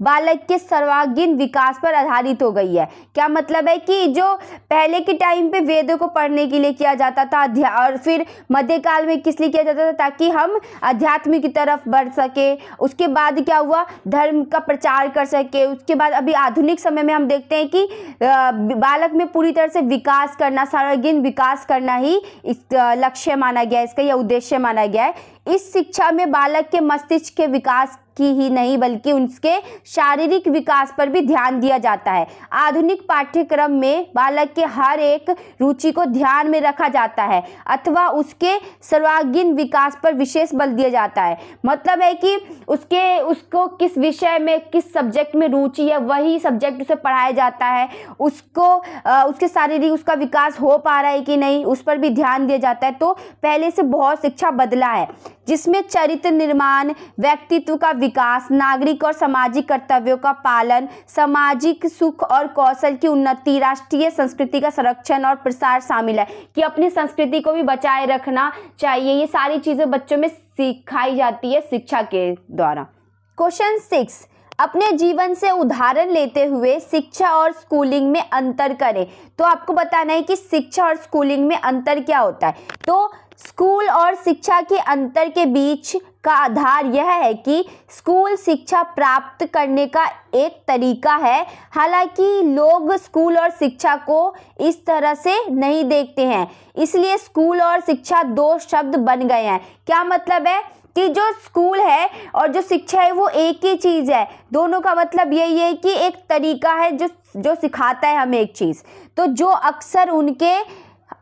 बालक के सर्वांगीण विकास पर आधारित हो गई है। क्या मतलब है कि जो पहले के टाइम पे वेदों को पढ़ने के लिए किया जाता था, और फिर मध्यकाल में किस लिए किया जाता था, ताकि हम अध्यात्म की तरफ बढ़ सके। उसके बाद क्या हुआ, धर्म का प्रचार कर सके। उसके बाद अभी आधुनिक समय में हम देखते हैं कि बालक में पूरी तरह से विकास करना, सर्वांगीण विकास करना ही इस लक्ष्य माना गया है, इसका यह उद्देश्य माना गया है। इस शिक्षा में बालक के मस्तिष्क के विकास की ही नहीं बल्कि उसके शारीरिक विकास पर भी ध्यान दिया जाता है। आधुनिक पाठ्यक्रम में बालक के हर एक रुचि को ध्यान में रखा जाता है अथवा उसके सर्वांगीण विकास पर विशेष बल दिया जाता है। मतलब है कि उसको किस विषय में, किस सब्जेक्ट में रुचि है, वही सब्जेक्ट उसे पढ़ाया जाता है। उसके शारीरिक उसका विकास हो पा रहा है कि नहीं, उस पर भी ध्यान दिया जाता है। तो पहले से बहुत शिक्षा बदला है, जिसमें चरित्र निर्माण, व्यक्तित्व का विकास, नागरिक और सामाजिक कर्तव्यों का पालन, सामाजिक सुख और कौशल की उन्नति, राष्ट्रीय संस्कृति का संरक्षण और प्रसार शामिल है, कि अपनी संस्कृति को भी बचाए रखना चाहिए। ये सारी चीजें बच्चों में सिखाई जाती है शिक्षा के द्वारा। क्वेश्चन 6, अपने जीवन से उदाहरण लेते हुए शिक्षा और स्कूलिंग में अंतर करें। तो आपको बताना है कि शिक्षा और स्कूलिंग में अंतर क्या होता है। तो स्कूल और शिक्षा के अंतर के बीच का आधार यह है कि स्कूल शिक्षा प्राप्त करने का एक तरीका है, हालांकि लोग स्कूल और शिक्षा को इस तरह से नहीं देखते हैं, इसलिए स्कूल और शिक्षा दो शब्द बन गए हैं। क्या मतलब है कि जो स्कूल है और जो शिक्षा है वो एक ही चीज़ है। दोनों का मतलब यही है कि एक तरीका है जो सिखाता है हमें एक चीज़। तो जो अक्सर उनके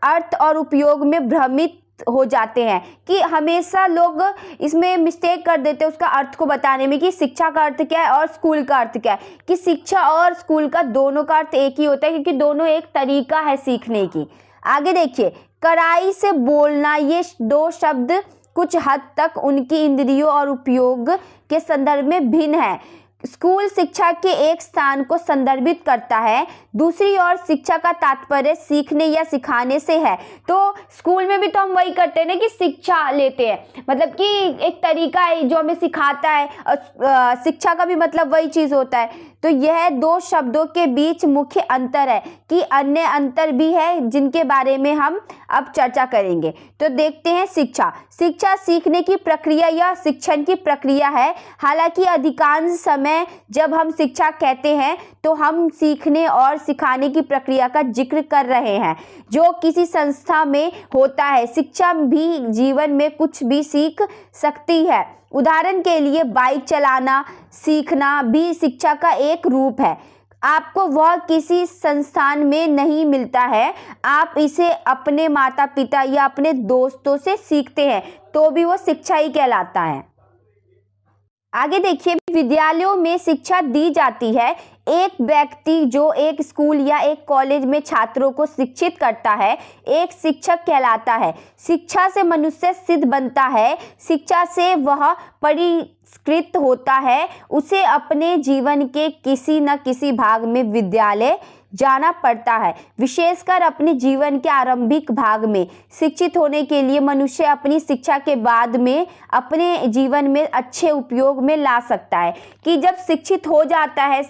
अर्थ और उपयोग में भ्रमित हो जाते हैं, कि हमेशा लोग इसमें मिस्टेक कर देते हैं उसका अर्थ को बताने में, कि शिक्षा का अर्थ क्या है और स्कूल का अर्थ क्या है। कि शिक्षा और स्कूल का दोनों का अर्थ एक ही होता है, क्योंकि दोनों एक तरीका है सीखने की। आगे देखिए, कड़ाई से बोलना, ये दो शब्द कुछ हद तक उनकी इंद्रियों और उपयोग के संदर्भ में भिन्न है। स्कूल शिक्षा के एक स्थान को संदर्भित करता है, दूसरी ओर शिक्षा का तात्पर्य सीखने या सिखाने से है। तो स्कूल में भी तो हम वही करते हैं ना, कि शिक्षा लेते हैं, मतलब कि एक तरीका है जो हमें सिखाता है। शिक्षा का भी मतलब वही चीज़ होता है। तो यह दो शब्दों के बीच मुख्य अंतर है कि अन्य अंतर भी है जिनके बारे में हम अब चर्चा करेंगे। तो देखते हैं शिक्षा। शिक्षा सीखने की प्रक्रिया या शिक्षण की प्रक्रिया है। हालांकि अधिकांश समय जब हम शिक्षा कहते हैं तो हम सीखने और सिखाने की प्रक्रिया का जिक्र कर रहे हैं जो किसी संस्था में होता है। शिक्षा भी जीवन में कुछ भी सीख सकती है। उदाहरण के लिए बाइक चलाना सीखना भी शिक्षा का एक रूप है। आपको वह किसी संस्थान में नहीं मिलता है, आप इसे अपने माता पिता या अपने दोस्तों से सीखते हैं तो भी वो शिक्षा ही कहलाता है। आगे देखिए, विद्यालयों में शिक्षा दी जाती है। एक व्यक्ति जो एक स्कूल या एक कॉलेज में छात्रों को शिक्षित करता है एक शिक्षक कहलाता है। शिक्षा से मनुष्य सिद्ध बनता है। शिक्षा से वह परिष्कृत होता है। उसे अपने जीवन के किसी न किसी भाग में विद्यालय जाना पड़ता है। विशेषकर अपने जीवन के आरंभिक भाग में शिक्षित होने के लिए मनुष्य अपनी शिक्षा के बाद में अपने जीवन में अच्छे उपयोग में ला सकता है कि जब शिक्षित हो जाता है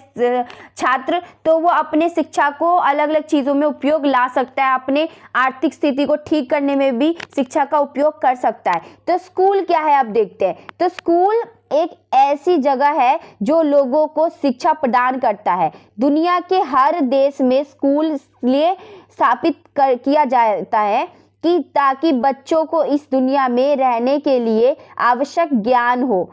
छात्र तो वो अपने शिक्षा को अलग अलग चीज़ों में उपयोग ला सकता है। अपने आर्थिक स्थिति को ठीक करने में भी शिक्षा का उपयोग कर सकता है। तो स्कूल क्या है, अब देखते हैं। तो स्कूल एक ऐसी जगह है जो लोगों को शिक्षा प्रदान करता है। दुनिया के हर देश में स्कूल इसलिए स्थापित किया जाता है कि ताकि बच्चों को इस दुनिया में रहने के लिए आवश्यक ज्ञान हो।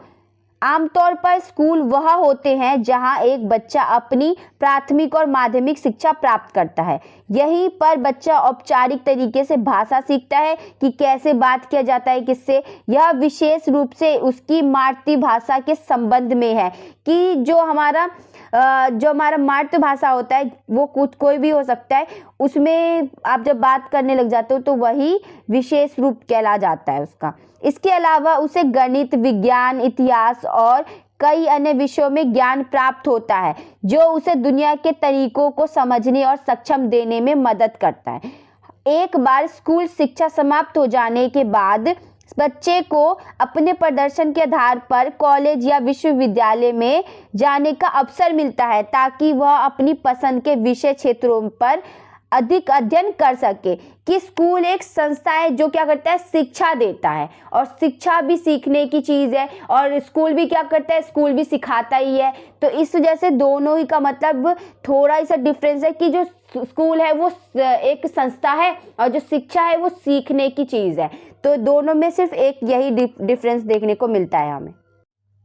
आमतौर पर स्कूल वह होते हैं जहां एक बच्चा अपनी प्राथमिक और माध्यमिक शिक्षा प्राप्त करता है। यहीं पर बच्चा औपचारिक तरीके से भाषा सीखता है कि कैसे बात किया जाता है किससे। यह विशेष रूप से उसकी मातृभाषा के संबंध में है कि जो हमारा मातृभाषा होता है वो कोई भी हो सकता है, उसमें आप जब बात करने लग जाते हो तो वही विशेष रूप कहला जाता है उसका। इसके अलावा उसे गणित, विज्ञान, इतिहास और कई अन्य विषयों में ज्ञान प्राप्त होता है जो उसे दुनिया के तरीकों को समझने और सक्षम देने में मदद करता है। एक बार स्कूल शिक्षा समाप्त हो जाने के बाद बच्चे को अपने प्रदर्शन के आधार पर कॉलेज या विश्वविद्यालय में जाने का अवसर मिलता है ताकि वह अपनी पसंद के विषय क्षेत्रों पर अधिक अध्ययन कर सके। कि स्कूल एक संस्था है जो क्या करता है, शिक्षा देता है और शिक्षा भी सीखने की चीज़ है और स्कूल भी क्या करता है, स्कूल भी सिखाता ही है। तो इस वजह से दोनों ही का मतलब थोड़ा सा डिफरेंस है कि जो स्कूल है वो एक संस्था है और जो शिक्षा है वो सीखने की चीज़ है। तो दोनों में सिर्फ एक यही डिफरेंस देखने को मिलता है हमें।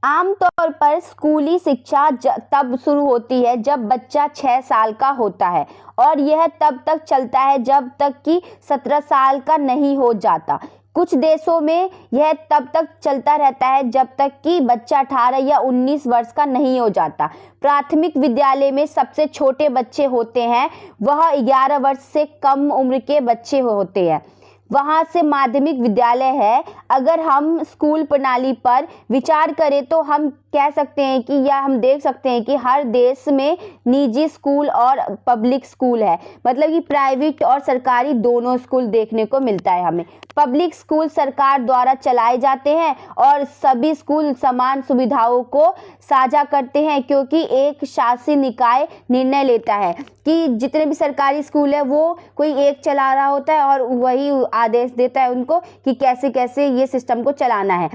आमतौर पर स्कूली शिक्षा तब शुरू होती है जब बच्चा 6 साल का होता है और यह तब तक चलता है जब तक कि 17 साल का नहीं हो जाता। कुछ देशों में यह तब तक चलता रहता है जब तक कि बच्चा 18 या 19 वर्ष का नहीं हो जाता। प्राथमिक विद्यालय में सबसे छोटे बच्चे होते हैं, वह 11 वर्ष से कम उम्र के बच्चे होते हैं। वहाँ से माध्यमिक विद्यालय है। अगर हम स्कूल प्रणाली पर विचार करें तो हम कह सकते हैं कि या हम देख सकते हैं कि हर देश में निजी स्कूल और पब्लिक स्कूल है, मतलब कि प्राइवेट और सरकारी दोनों स्कूल देखने को मिलता है हमें। पब्लिक स्कूल सरकार द्वारा चलाए जाते हैं और सभी स्कूल समान सुविधाओं को साझा करते हैं क्योंकि एक शासी निकाय निर्णय लेता है कि जितने भी सरकारी स्कूल है वो कोई एक चला रहा होता है और वही आदेश देता है उनको कि कैसे कैसे ये सिस्टम को चलाना है।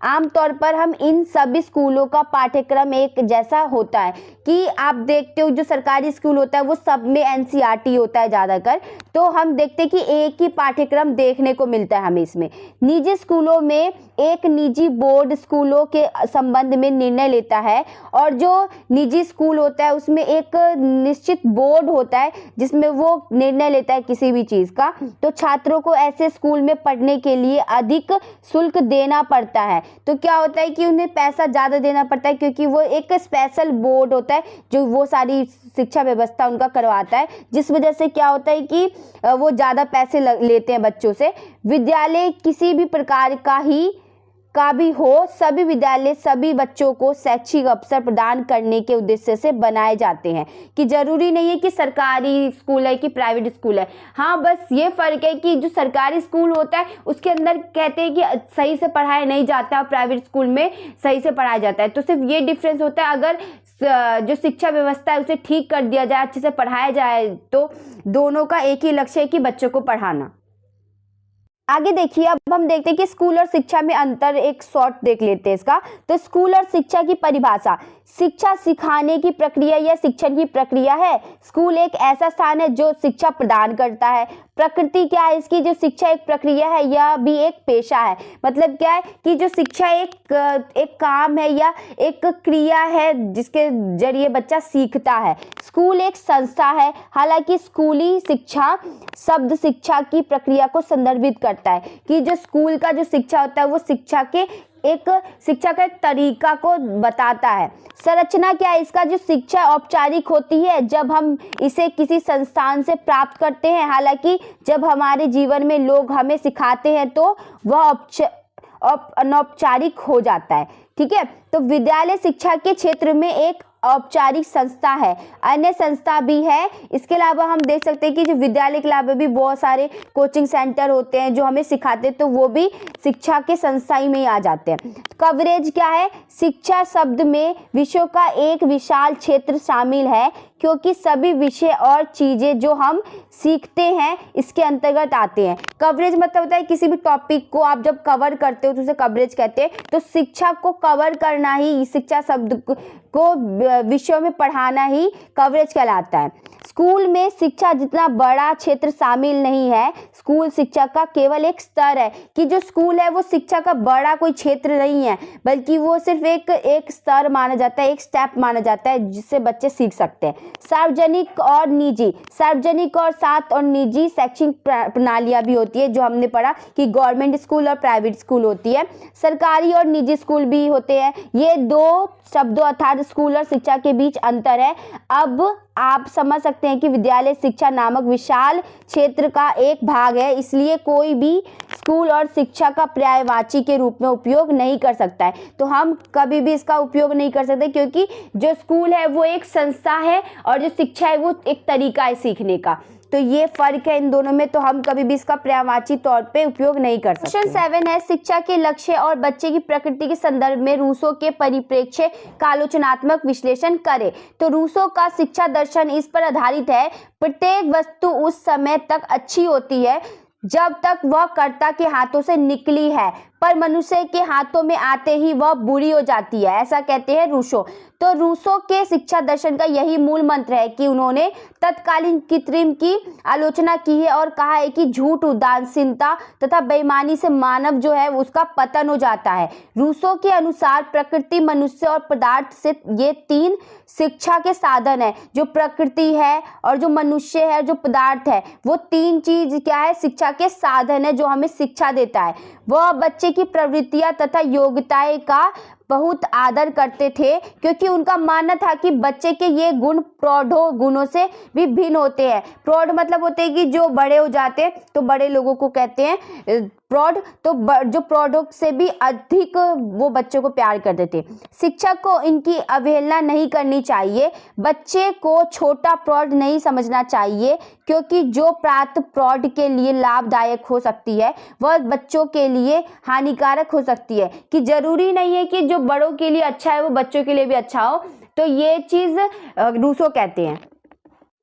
आमतौर पर हम इन सभी स्कूलों का पाठ्यक्रम एक जैसा होता है कि आप देखते हो जो सरकारी स्कूल होता है वो सब में एनसीईआरटी होता है ज़्यादातर, तो हम देखते हैं कि एक ही पाठ्यक्रम देखने को मिलता है हमें इसमें। निजी स्कूलों में एक निजी बोर्ड स्कूलों के संबंध में निर्णय लेता है और जो निजी स्कूल होता है उसमें एक निश्चित बोर्ड होता है जिसमें वो निर्णय लेता है किसी भी चीज़ का। तो छात्रों को ऐसे स्कूल में पढ़ने के लिए अधिक शुल्क देना पड़ता है। तो क्या होता है कि उन्हें पैसा ज़्यादा देना पड़ता है क्योंकि वो एक स्पेशल बोर्ड होता है जो वो सारी शिक्षा व्यवस्था उनका करवाता है, जिस वजह से क्या होता है कि वो ज़्यादा पैसे लेते हैं बच्चों से। विद्यालय किसी भी प्रकार का ही का भी हो, सभी विद्यालय सभी बच्चों को शैक्षिक अवसर प्रदान करने के उद्देश्य से बनाए जाते हैं। कि जरूरी नहीं है कि सरकारी स्कूल है कि प्राइवेट स्कूल है। हाँ, बस ये फर्क है कि जो सरकारी स्कूल होता है उसके अंदर कहते हैं कि सही से पढ़ाया नहीं जाता, प्राइवेट स्कूल में सही से पढ़ाया जाता है। तो सिर्फ ये डिफरेंस होता है। अगर जो शिक्षा व्यवस्था है उसे ठीक कर दिया जाए, अच्छे से पढ़ाया जाए, तो दोनों का एक ही लक्ष्य है कि बच्चों को पढ़ाना। आगे देखिए, अब हम देखते हैं कि स्कूल और शिक्षा में अंतर, एक शॉर्ट देख लेते हैं इसका। तो स्कूल और शिक्षा की परिभाषा, शिक्षा सिखाने की प्रक्रिया या शिक्षण की प्रक्रिया है। स्कूल एक ऐसा स्थान है जो शिक्षा प्रदान करता है। प्रकृति क्या है इसकी, जो शिक्षा एक प्रक्रिया है, यह भी एक पेशा है। मतलब क्या है कि जो शिक्षा एक काम है या एक क्रिया है जिसके जरिए बच्चा सीखता है। स्कूल एक संस्था है। हालांकि स्कूली शिक्षा शब्द शिक्षा की प्रक्रिया को संदर्भित करता है कि जो स्कूल का जो शिक्षा होता है वो शिक्षा का एक तरीका को बताता है। संरचना क्या है इसका, जो शिक्षा औपचारिक होती है जब हम इसे किसी संस्थान से प्राप्त करते हैं। हालांकि जब हमारे जीवन में लोग हमें सिखाते हैं तो वह अनौपचारिक हो जाता है। ठीक है, तो विद्यालय शिक्षा के क्षेत्र में एक औपचारिक संस्था है। अन्य संस्था भी है। इसके अलावा हम देख सकते हैं कि जो विद्यालय के अलावा भी बहुत सारे कोचिंग सेंटर होते हैं जो हमें सिखाते हैं, तो वो भी शिक्षा के संस्था ही में ही आ जाते हैं। कवरेज क्या है, शिक्षा शब्द में विषयों का एक विशाल क्षेत्र शामिल है, क्योंकि सभी विषय और चीजें जो हम सीखते हैं इसके अंतर्गत आते हैं। कवरेज मतलब होता है किसी भी टॉपिक को आप जब कवर करते हो तो उसे कवरेज कहते हैं। तो शिक्षा को कवर करना ही, शिक्षा शब्द को विषयों में पढ़ाना ही कवरेज कहलाता है। स्कूल में शिक्षा जितना बड़ा क्षेत्र शामिल नहीं है। स्कूल शिक्षा का केवल एक स्तर है। कि जो स्कूल है वो शिक्षा का बड़ा कोई क्षेत्र नहीं है, बल्कि वो सिर्फ एक स्तर माना जाता है, एक स्टेप माना जाता है जिससे बच्चे सीख सकते हैं। सार्वजनिक और निजी, सार्वजनिक और साथ और निजी शैक्षणिक प्रणालियां भी होती है, जो हमने पढ़ा कि गवर्नमेंट स्कूल और प्राइवेट स्कूल होती है। सरकारी और निजी स्कूल भी होते हैं। ये दो शब्दों अर्थात स्कूल और शिक्षा के बीच अंतर है। अब आप समझ सकते हैं कि विद्यालय शिक्षा नामक विशाल क्षेत्र का एक भाग है, इसलिए कोई भी स्कूल और शिक्षा का पर्यायवाची के रूप में उपयोग नहीं कर सकता है। तो हम कभी भी इसका उपयोग नहीं कर सकते, क्योंकि जो स्कूल है वो एक संस्था है और जो शिक्षा है वो एक तरीका है सीखने का। तो ये फर्क है इन दोनों में, तो हम कभी भी इसका पर्यायवाची तौर पे उपयोग नहीं कर सकते। क्वेश्चन 7 है, शिक्षा के लक्ष्य और बच्चे की प्रकृति के संदर्भ में रूसो के परिप्रेक्ष्य का आलोचनात्मक विश्लेषण करें। तो रूसो का शिक्षा दर्शन इस पर आधारित है, प्रत्येक वस्तु उस समय तक अच्छी होती है जब तक वह कर्ता के हाथों से निकली है, पर मनुष्य के हाथों में आते ही वह बुरी हो जाती है, ऐसा कहते हैं रूसो। तो रूसो के शिक्षा दर्शन का यही मूल मंत्र है कि उन्होंने तत्कालीन कृत्रिम की आलोचना की है और कहा है कि झूठ, उदासीनता तथा बेईमानी से मानव जो है उसका पतन हो जाता है। रूसो के अनुसार प्रकृति, मनुष्य और पदार्थ से ये तीन शिक्षा के साधन है। जो प्रकृति है और जो मनुष्य है, जो पदार्थ है, वो तीन चीज क्या है, शिक्षा के साधन है जो हमें शिक्षा देता है। वह बच्चे की प्रवृत्तियां तथा योग्यताएं का बहुत आदर करते थे, क्योंकि उनका मानना था कि बच्चे के ये गुण प्रौढ़ों गुणों से भी भिन्न होते हैं। प्रौढ़ मतलब होते हैं कि जो बड़े हो जाते हैं, तो बड़े लोगों को कहते हैं प्रौढ़। तो जो प्रौढ़ों से भी अधिक वो बच्चों को प्यार करते थे। शिक्षक को इनकी अवहेलना नहीं करनी चाहिए। बच्चे को छोटा प्रौढ़ नहीं समझना चाहिए, क्योंकि जो प्राप्त प्रौढ़ के लिए लाभदायक हो सकती है वह बच्चों के लिए हानिकारक हो सकती है। कि जरूरी नहीं है कि जो बड़ों के लिए अच्छा है वो बच्चों के लिए भी अच्छा हो। तो ये चीज रूसो कहते हैं।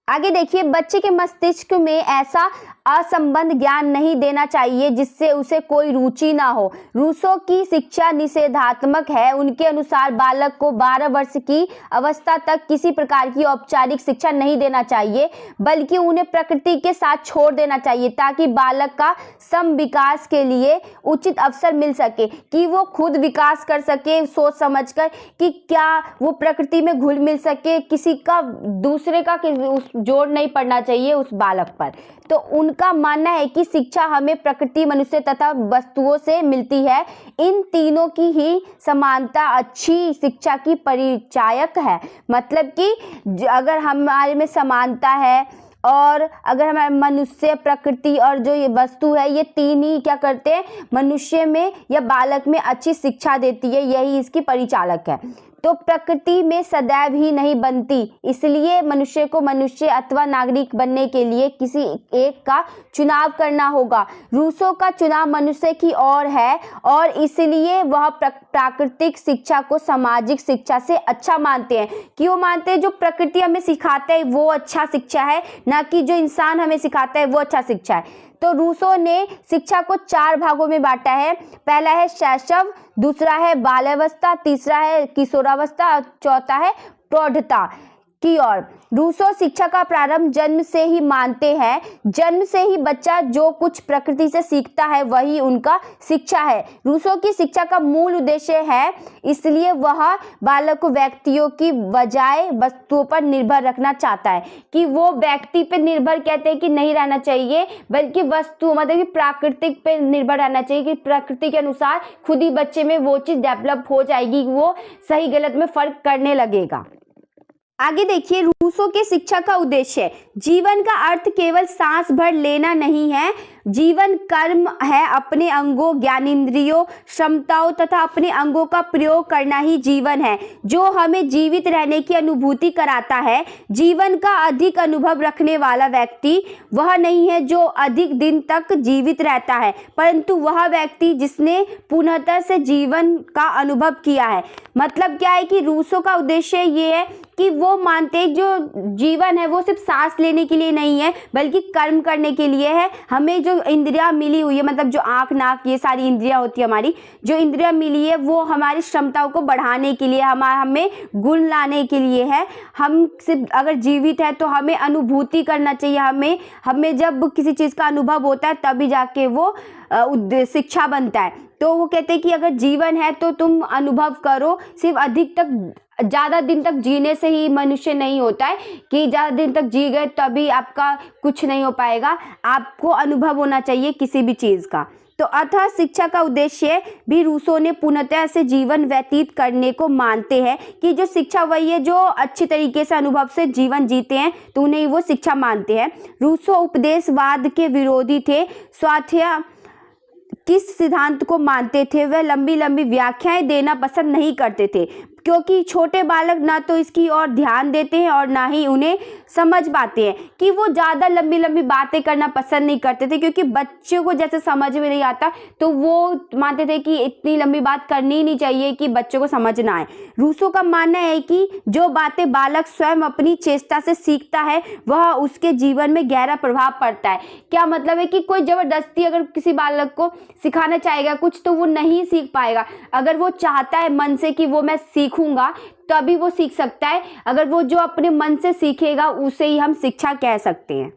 आगे देखिए, बच्चे के मस्तिष्क में ऐसा असंबद्ध ज्ञान नहीं देना चाहिए जिससे उसे कोई रुचि ना हो। रूसो की शिक्षा निषेधात्मक है। उनके अनुसार बालक को 12 वर्ष की अवस्था तक किसी प्रकार की औपचारिक शिक्षा नहीं देना चाहिए, बल्कि उन्हें प्रकृति के साथ छोड़ देना चाहिए, ताकि बालक का सम विकास के लिए उचित अवसर मिल सके, कि वो खुद विकास कर सके सोच समझकर, कि क्या वो प्रकृति में घुल मिल सके। किसी का दूसरे का जोर नहीं पड़ना चाहिए उस बालक पर। तो उनका मानना है कि शिक्षा हमें प्रकृति, मनुष्य तथा वस्तुओं से मिलती है। इन तीनों की ही समानता अच्छी शिक्षा की परिचायक है। मतलब कि अगर हमारे में समानता है और अगर हमारे मनुष्य, प्रकृति और जो ये वस्तु है, ये तीन ही क्या करते हैं, मनुष्य में या बालक में अच्छी शिक्षा देती है, यही इसकी परिचालक है। तो प्रकृति में सदैव ही नहीं बनती, इसलिए मनुष्य को मनुष्य अथवा नागरिक बनने के लिए किसी एक का चुनाव करना होगा। रूसो का चुनाव मनुष्य की ओर है और इसलिए वह प्राकृतिक शिक्षा को सामाजिक शिक्षा से अच्छा मानते हैं। क्यों मानते हैं? जो प्रकृति हमें सिखाते है वो अच्छा शिक्षा है, ना कि जो इंसान हमें सिखाता है वो अच्छा शिक्षा है। तो रूसो ने शिक्षा को 4 भागों में बांटा है। पहला है शैशव, दूसरा है बाल्यावस्था, तीसरा है किशोरावस्था और चौथा है प्रौढ़ता की ओर। रूसो शिक्षा का प्रारंभ जन्म से ही मानते हैं। जन्म से ही बच्चा जो कुछ प्रकृति से सीखता है वही उनका शिक्षा है। रूसो की शिक्षा का मूल उद्देश्य है, इसलिए वह बालक को व्यक्तियों की बजाय वस्तुओं पर निर्भर रखना चाहता है, कि वो व्यक्ति पे निर्भर कहते हैं कि नहीं रहना चाहिए, बल्कि वस्तु मतलब कि प्राकृतिक पे निर्भर रहना चाहिए, कि प्रकृति के अनुसार खुद ही बच्चे में वो चीज़ डेवलप हो जाएगी, वो सही गलत में फर्क करने लगेगा। आगे देखिए, रूसो के शिक्षा का उद्देश्य, जीवन का अर्थ केवल सांस भर लेना नहीं है, जीवन कर्म है, अपने अंगों, ज्ञानेंद्रियों, क्षमताओं तथा अपने अंगों का प्रयोग करना ही जीवन है, जो हमें जीवित रहने की अनुभूति कराता है। जीवन का अधिक अनुभव रखने वाला व्यक्ति वह नहीं है जो अधिक दिन तक जीवित रहता है, परंतु वह व्यक्ति जिसने पूर्णतः से जीवन का अनुभव किया है। मतलब क्या है कि रूसो का उद्देश्य ये है कि वो मानते हैं जो जीवन है वो सिर्फ सांस लेने के लिए नहीं है, बल्कि कर्म करने के लिए है। हमें जो इंद्रियां मिली हुई है, मतलब जो आँख, नाक, ये सारी इंद्रियां होती है हमारी, जो इंद्रियां मिली है वो हमारी क्षमताओं को बढ़ाने के लिए, हमें गुण लाने के लिए है। हम सिर्फ अगर जीवित है तो हमें अनुभूति करना चाहिए, हमें जब किसी चीज़ का अनुभव होता है तभी जाके वो शिक्षा बनता है। तो वो कहते हैं कि अगर जीवन है तो तुम अनुभव करो। सिर्फ ज़्यादा दिन तक जीने से ही मनुष्य नहीं होता है कि ज़्यादा दिन तक जी गए तभी आपका कुछ नहीं हो पाएगा, आपको अनुभव होना चाहिए किसी भी चीज़ का। तो अतः शिक्षा का उद्देश्य भी रूसो ने पूर्णतः से जीवन व्यतीत करने को मानते हैं, कि जो शिक्षा वही है जो अच्छी तरीके से अनुभव से जीवन जीते हैं तो उन्हें वो शिक्षा मानते हैं। रूसो उपदेशवाद के विरोधी थे। स्वाध्याय किस सिद्धांत को मानते थे? वह लंबी लंबी व्याख्याएं देना पसंद नहीं करते थे, क्योंकि छोटे बालक ना तो इसकी ओर ध्यान देते हैं और ना ही उन्हें समझ पाते हैं, कि वो ज़्यादा लंबी लंबी बातें करना पसंद नहीं करते थे, क्योंकि बच्चों को जैसे समझ में नहीं आता तो वो मानते थे कि इतनी लंबी बात करनी ही नहीं चाहिए कि बच्चों को समझ ना आए। रूसो का मानना है कि जो बातें बालक स्वयं अपनी चेष्टा से सीखता है वह उसके जीवन में गहरा प्रभाव पड़ता है। क्या मतलब है कि कोई ज़बरदस्ती अगर किसी बालक को सिखाना चाहेगा कुछ तो वो नहीं सीख पाएगा। अगर वो चाहता है मन से कि वो मैं सीखूंगा तभी वो सीख सकता है। अगर वो जो अपने मन से सीखेगा उसे ही हम शिक्षा कह सकते हैं।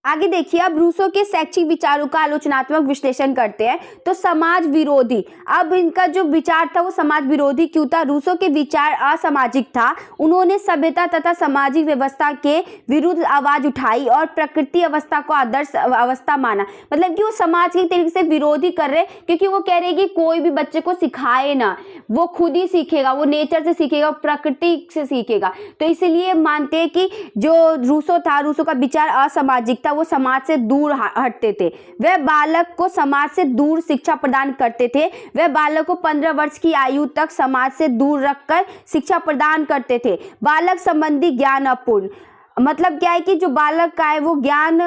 आगे देखिए, अब रूसो के शैक्षिक विचारों का आलोचनात्मक विश्लेषण करते हैं। तो समाज विरोधी, अब इनका जो विचार था वो समाज विरोधी क्यों था? रूसो के विचार असामाजिक था। उन्होंने सभ्यता तथा सामाजिक व्यवस्था के विरुद्ध आवाज उठाई और प्रकृति अवस्था को आदर्श अवस्था माना। मतलब कि वो समाज के तरीके से विरोधी कर रहे, क्योंकि वो कह रहे कि कोई भी बच्चे को सिखाए ना, वो खुद ही सीखेगा, वो नेचर से सीखेगा, प्रकृति से सीखेगा। तो इसीलिए मानते हैं कि जो रूसो था, रूसो का विचार असामाजिक था, वो समाज से दूर हटते थे। वह बालक को समाज से दूर शिक्षा प्रदान करते थे। वह बालक को 15 वर्ष की आयु तक समाज से दूर रखकर शिक्षा प्रदान करते थे। बालक संबंधी ज्ञान अपूर्ण, मतलब क्या है कि जो बालक का है वो ज्ञान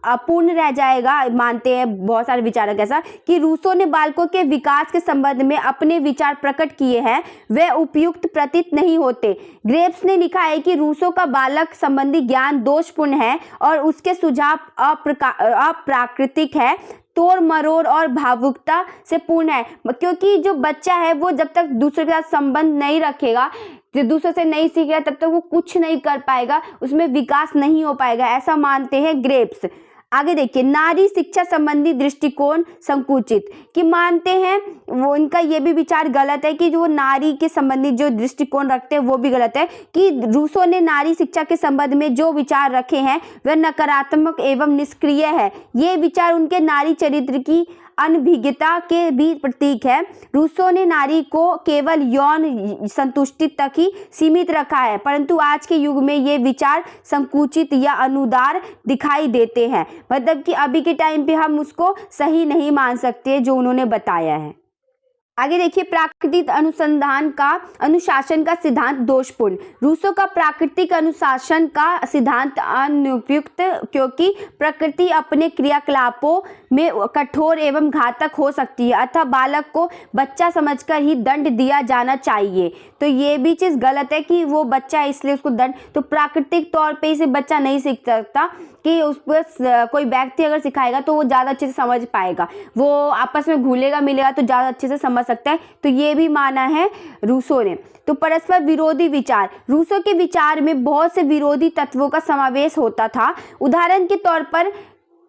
अपूर्ण रह जाएगा। मानते हैं बहुत सारे विचारक ऐसा, कि रूसो ने बालकों के विकास के संबंध में अपने विचार प्रकट किए हैं, वे उपयुक्त प्रतीत नहीं होते। ग्रेव्स ने लिखा है कि रूसो का बालक संबंधी ज्ञान दोषपूर्ण है और उसके सुझाव अप्राकृतिक है, तोड़ मरोड़ और भावुकता से पूर्ण है। क्योंकि जो बच्चा है वो जब तक दूसरे के साथ संबंध नहीं रखेगा, जो दूसरे से नहीं सीखेगा, तब तक वो कुछ नहीं कर पाएगा, उसमें विकास नहीं हो पाएगा, ऐसा मानते हैं ग्रेव्स। आगे देखिए, नारी शिक्षा संबंधी दृष्टिकोण संकुचित, कि मानते हैं वो इनका ये भी विचार गलत है कि जो नारी के संबंधी जो दृष्टिकोण रखते हैं वो भी गलत है, कि रूसो ने नारी शिक्षा के संबंध में जो विचार रखे हैं वह नकारात्मक एवं निष्क्रिय है। ये विचार उनके नारी चरित्र की अनभिज्ञता के भी प्रतीक है। रूसो ने नारी को केवल यौन संतुष्टि तक ही सीमित रखा है, परंतु आज के युग में ये विचार संकुचित या अनुदार दिखाई देते हैं। मतलब कि अभी के टाइम पे हम उसको सही नहीं मान सकते जो उन्होंने बताया है। आगे देखिए, प्राकृतिक अनुसंधान का अनुशासन का सिद्धांत दोषपूर्ण। रूसो का प्राकृतिक अनुशासन का सिद्धांत अनुपयुक्त, क्योंकि प्रकृति अपने क्रियाकलापों में कठोर एवं घातक हो सकती है, अतः बालक को बच्चा समझकर ही दंड दिया जाना चाहिए। तो ये भी चीज़ गलत है कि वो बच्चा है इसलिए उसको दंड, तो प्राकृतिक तौर पे इसे बच्चा नहीं सीख सकता कि उस पर कोई व्यक्ति अगर सिखाएगा तो वो ज़्यादा अच्छे से समझ पाएगा, वो आपस में घुलेगा मिलेगा तो ज़्यादा अच्छे से समझ सकता है। तो ये भी माना है रूसो ने। तो परस्पर विरोधी विचार, रूसो के विचार में बहुत से विरोधी तत्वों का समावेश होता था। उदाहरण के तौर पर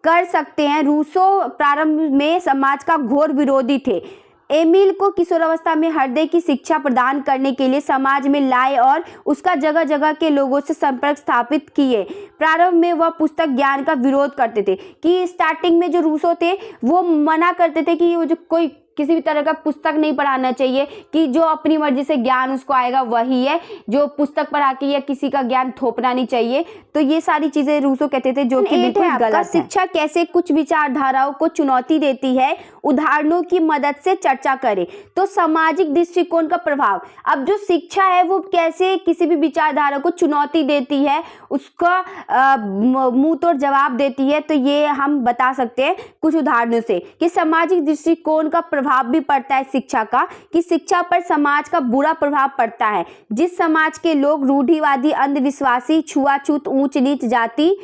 कर सकते हैं, रूसो प्रारंभ में समाज का घोर विरोधी थे। एमिल को किशोरावस्था में हृदय की शिक्षा प्रदान करने के लिए समाज में लाए और उसका जगह जगह के लोगों से संपर्क स्थापित किए। प्रारंभ में वह पुस्तक ज्ञान का विरोध करते थे, कि स्टार्टिंग में जो रूसो थे वो मना करते थे कि वो जो कोई किसी भी तरह का पुस्तक नहीं पढ़ाना चाहिए, कि जो अपनी मर्जी से ज्ञान उसको आएगा वही है, जो पुस्तक पढ़ा के या किसी का ज्ञान थोपना नहीं चाहिए। तो ये सारी चीजें रूसो कहते थे, जो कि बिल्कुल गलत है। शिक्षा कैसे कुछ विचारधाराओं को चुनौती देती है, उदाहरणों की मदद से चर्चा करें। तो सामाजिक दृष्टिकोण का प्रभाव, अब जो शिक्षा है वो कैसे किसी भी विचारधारा को चुनौती देती है, उसका मुंह तोड़ जवाब देती है। तो ये हम बता सकते हैं कुछ उदाहरणों से, कि सामाजिक दृष्टिकोण का प्रभाव भी पड़ता है शिक्षा का, कि शिक्षा पर समाज का बुरा प्रभाव पड़ता है। जिस समाज के लोग रूढ़िवादी, अंधविश्वासी, छुआछूत, ऊंच नीच, जाति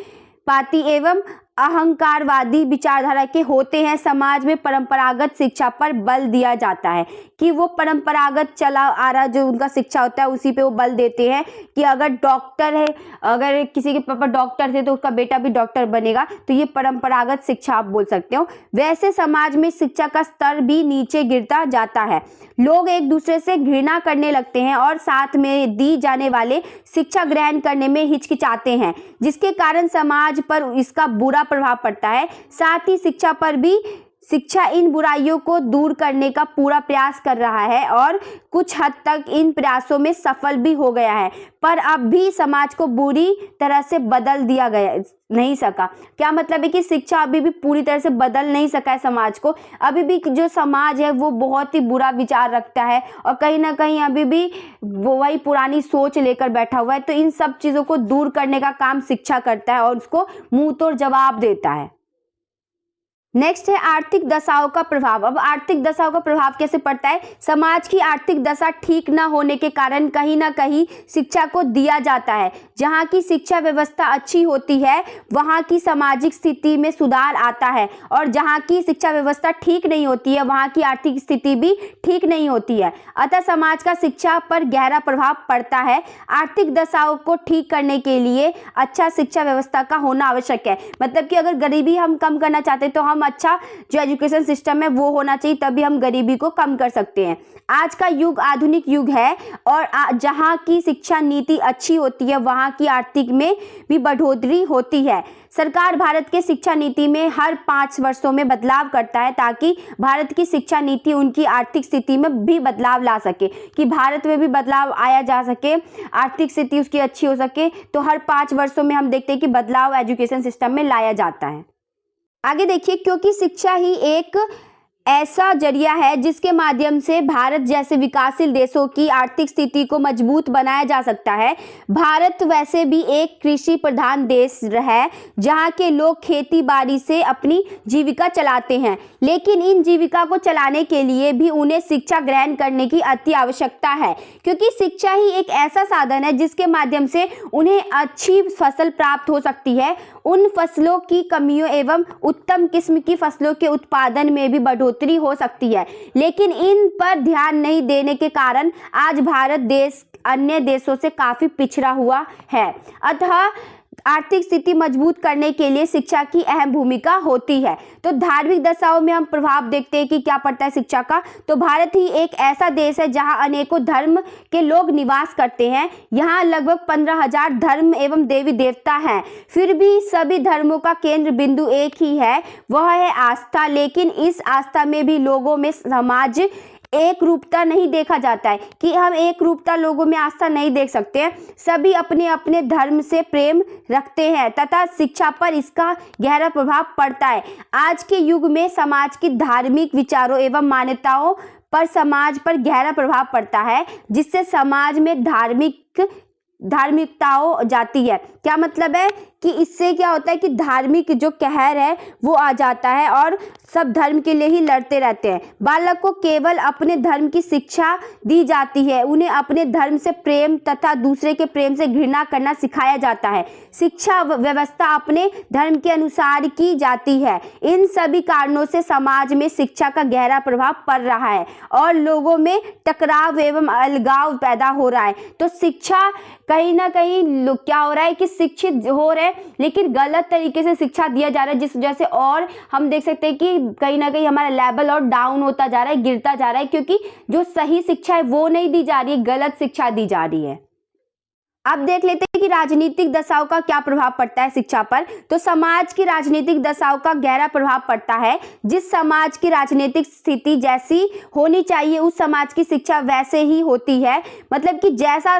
पाति एवं अहंकारवादी विचारधारा के होते हैं, समाज में परंपरागत शिक्षा पर बल दिया जाता है, कि वो परंपरागत चला आ रहा जो उनका शिक्षा होता है उसी पे वो बल देते हैं, कि अगर डॉक्टर है, अगर किसी के पापा डॉक्टर थे तो उसका बेटा भी डॉक्टर बनेगा, तो ये परंपरागत शिक्षा आप बोल सकते हो। वैसे समाज में शिक्षा का स्तर भी नीचे गिरता जाता है, लोग एक दूसरे से घृणा करने लगते हैं और साथ में दी जाने वाले शिक्षा ग्रहण करने में हिचकिचाते हैं, जिसके कारण समाज पर इसका बुरा प्रभाव पड़ता है। साथ ही शिक्षा पर भी, शिक्षा इन बुराइयों को दूर करने का पूरा प्रयास कर रहा है और कुछ हद तक इन प्रयासों में सफल भी हो गया है, पर अब भी समाज को बुरी तरह से बदल दिया गया नहीं सका। क्या मतलब है कि शिक्षा अभी भी पूरी तरह से बदल नहीं सका है समाज को, अभी भी जो समाज है वो बहुत ही बुरा विचार रखता है और कहीं ना कहीं अभी भी वो वही पुरानी सोच लेकर बैठा हुआ है। तो इन सब चीज़ों को दूर करने का काम शिक्षा करता है और उसको मुंह तोड़ जवाब देता है। नेक्स्ट है आर्थिक दशाओं का प्रभाव। अब आर्थिक दशाओं का प्रभाव कैसे पड़ता है, समाज की आर्थिक दशा ठीक न होने के कारण कहीं ना कहीं शिक्षा को दिया जाता है। जहाँ की शिक्षा व्यवस्था अच्छी होती है वहाँ की सामाजिक स्थिति में सुधार आता है, और जहाँ की शिक्षा व्यवस्था ठीक नहीं होती है वहाँ की आर्थिक स्थिति भी ठीक नहीं होती है। अतः समाज का शिक्षा पर गहरा प्रभाव पड़ता है। आर्थिक दशाओं को ठीक करने के लिए अच्छा शिक्षा व्यवस्था का होना आवश्यक है। मतलब कि अगर गरीबी हम कम करना चाहते हैं तो हम अच्छा जो एजुकेशन सिस्टम है वो होना चाहिए, तभी हम गरीबी को कम कर सकते हैं। आज का युग आधुनिक युग है और जहाँ की शिक्षा नीति अच्छी होती है वहाँ की आर्थिक में भी बढ़ोतरी होती है। सरकार भारत के शिक्षा नीति में हर 5 वर्षों में बदलाव करता है ताकि भारत की शिक्षा नीति उनकी आर्थिक स्थिति में भी बदलाव ला सके, कि भारत में भी बदलाव आया जा सके, आर्थिक स्थिति उसकी अच्छी हो सके। तो हर 5 वर्षों में हम देखते हैं कि बदलाव एजुकेशन सिस्टम में लाया जाता है। आगे देखिए, क्योंकि शिक्षा ही एक ऐसा जरिया है जिसके माध्यम से भारत जैसे विकासशील देशों की आर्थिक स्थिति को मजबूत बनाया जा सकता है। भारत वैसे भी एक कृषि प्रधान देश है जहां के लोग खेती बाड़ी से अपनी जीविका चलाते हैं, लेकिन इन जीविका को चलाने के लिए भी उन्हें शिक्षा ग्रहण करने की अति आवश्यकता है, क्योंकि शिक्षा ही एक ऐसा साधन है जिसके माध्यम से उन्हें अच्छी फसल प्राप्त हो सकती है। उन फसलों की कमियों एवं उत्तम किस्म की फसलों के उत्पादन में भी बढ़ोतरी हो सकती है, लेकिन इन पर ध्यान नहीं देने के कारण आज भारत देश अन्य देशों से काफी पिछड़ा हुआ है। अतः आर्थिक स्थिति मजबूत करने के लिए शिक्षा की अहम भूमिका होती है। तो धार्मिक दशाओं में हम प्रभाव देखते हैं कि क्या पड़ता है शिक्षा का। तो भारत ही एक ऐसा देश है जहां अनेकों धर्म के लोग निवास करते हैं। यहाँ लगभग 15,000 धर्म एवं देवी देवता हैं। फिर भी सभी धर्मों का केंद्र बिंदु एक ही है, वह है आस्था। लेकिन इस आस्था में भी लोगों में समाज एक रूपता नहीं देखा जाता है कि हम एक रूपता लोगों में आस्था नहीं देख सकते हैं। सभी अपने अपने धर्म से प्रेम रखते हैं तथा शिक्षा पर इसका गहरा प्रभाव पड़ता है। आज के युग में समाज की धार्मिक विचारों एवं मान्यताओं पर समाज पर गहरा प्रभाव पड़ता है, जिससे समाज में धार्मिकताओं जाती है। क्या मतलब है कि इससे क्या होता है कि धार्मिक जो कहर है वो आ जाता है और सब धर्म के लिए ही लड़ते रहते हैं। बालक को केवल अपने धर्म की शिक्षा दी जाती है, उन्हें अपने धर्म से प्रेम तथा दूसरे के प्रेम से घृणा करना सिखाया जाता है। शिक्षा व्यवस्था अपने धर्म के अनुसार की जाती है। इन सभी कारणों से समाज में शिक्षा का गहरा प्रभाव पड़ रहा है और लोगों में टकराव एवं अलगाव पैदा हो रहा है। तो शिक्षा कहीं ना कहीं क्या हो रहा है कि शिक्षित हो रहे हैं लेकिन गलत तरीके से शिक्षा दिया जा रहा है, जिस वजह से और हम देख सकते हैं कि कहीं ना कहीं हमारा लेवल और डाउन होता जा रहा है, गिरता जा रहा है, क्योंकि जो सही शिक्षा है वो नहीं दी जा रही है, गलत शिक्षा दी जा रही है। अब देख लेते हैं कि राजनीतिक दशाओं का क्या प्रभाव पड़ता है शिक्षा पर। तो समाज की राजनीतिक दशाओं का गहरा प्रभाव पड़ता है। जिस समाज की राजनीतिक स्थिति जैसी होनी चाहिए उस समाज की शिक्षा वैसे ही होती है। मतलब कि जैसा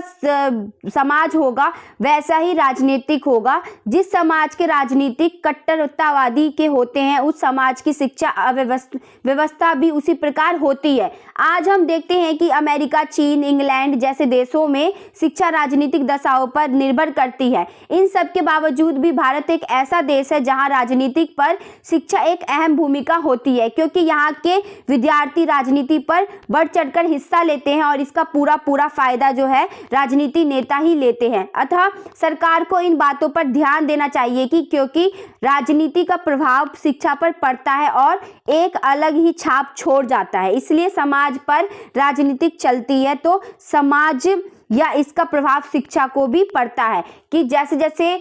समाज होगा वैसा ही राजनीतिक होगा। जिस समाज के राजनीतिक कट्टरतावादी के होते हैं उस समाज की शिक्षा व्यवस्था भी उसी प्रकार होती है। आज हम देखते हैं कि अमेरिका, चीन, इंग्लैंड जैसे देशों में शिक्षा राजनीतिक दशाओं पर निर्भर करती है। इन सब के बावजूद भी भारत एक ऐसा देश है जहां राजनीतिक पर शिक्षा एक अहम भूमिका होती है, क्योंकि यहाँ के विद्यार्थी राजनीति पर बढ़ चढ़कर हिस्सा लेते हैं और इसका पूरा फायदा जो है राजनीति नेता ही लेते हैं। अतः सरकार को इन बातों पर ध्यान देना चाहिए कि क्योंकि राजनीति का प्रभाव शिक्षा पर पड़ता है और एक अलग ही छाप छोड़ जाता है, इसलिए समाज पर राजनीतिक चलती है तो समाज या इसका प्रभाव शिक्षा को भी पड़ता है कि जैसे जैसे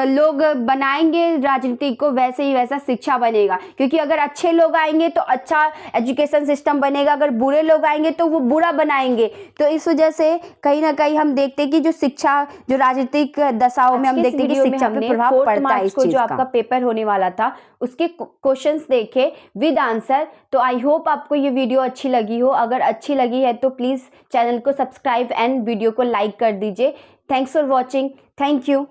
लोग बनाएंगे राजनीति को वैसे ही वैसा शिक्षा बनेगा। क्योंकि अगर अच्छे लोग आएंगे तो अच्छा एजुकेशन सिस्टम बनेगा, अगर बुरे लोग आएंगे तो वो बुरा बनाएंगे। तो इस वजह से कहीं ना कहीं हम देखते हैं कि जो शिक्षा जो राजनीतिक दशाओं में हम देखते हैं कि शिक्षा पे प्रभाव पड़ता है। इस चीज जो आपका पेपर होने वाला था उसके क्वेश्चंस देखे विद आंसर। तो आई होप आपको ये वीडियो अच्छी लगी हो। अगर अच्छी लगी है तो प्लीज़ चैनल को सब्सक्राइब एंड वीडियो को लाइक कर दीजिए। Thanks for watching. Thank you.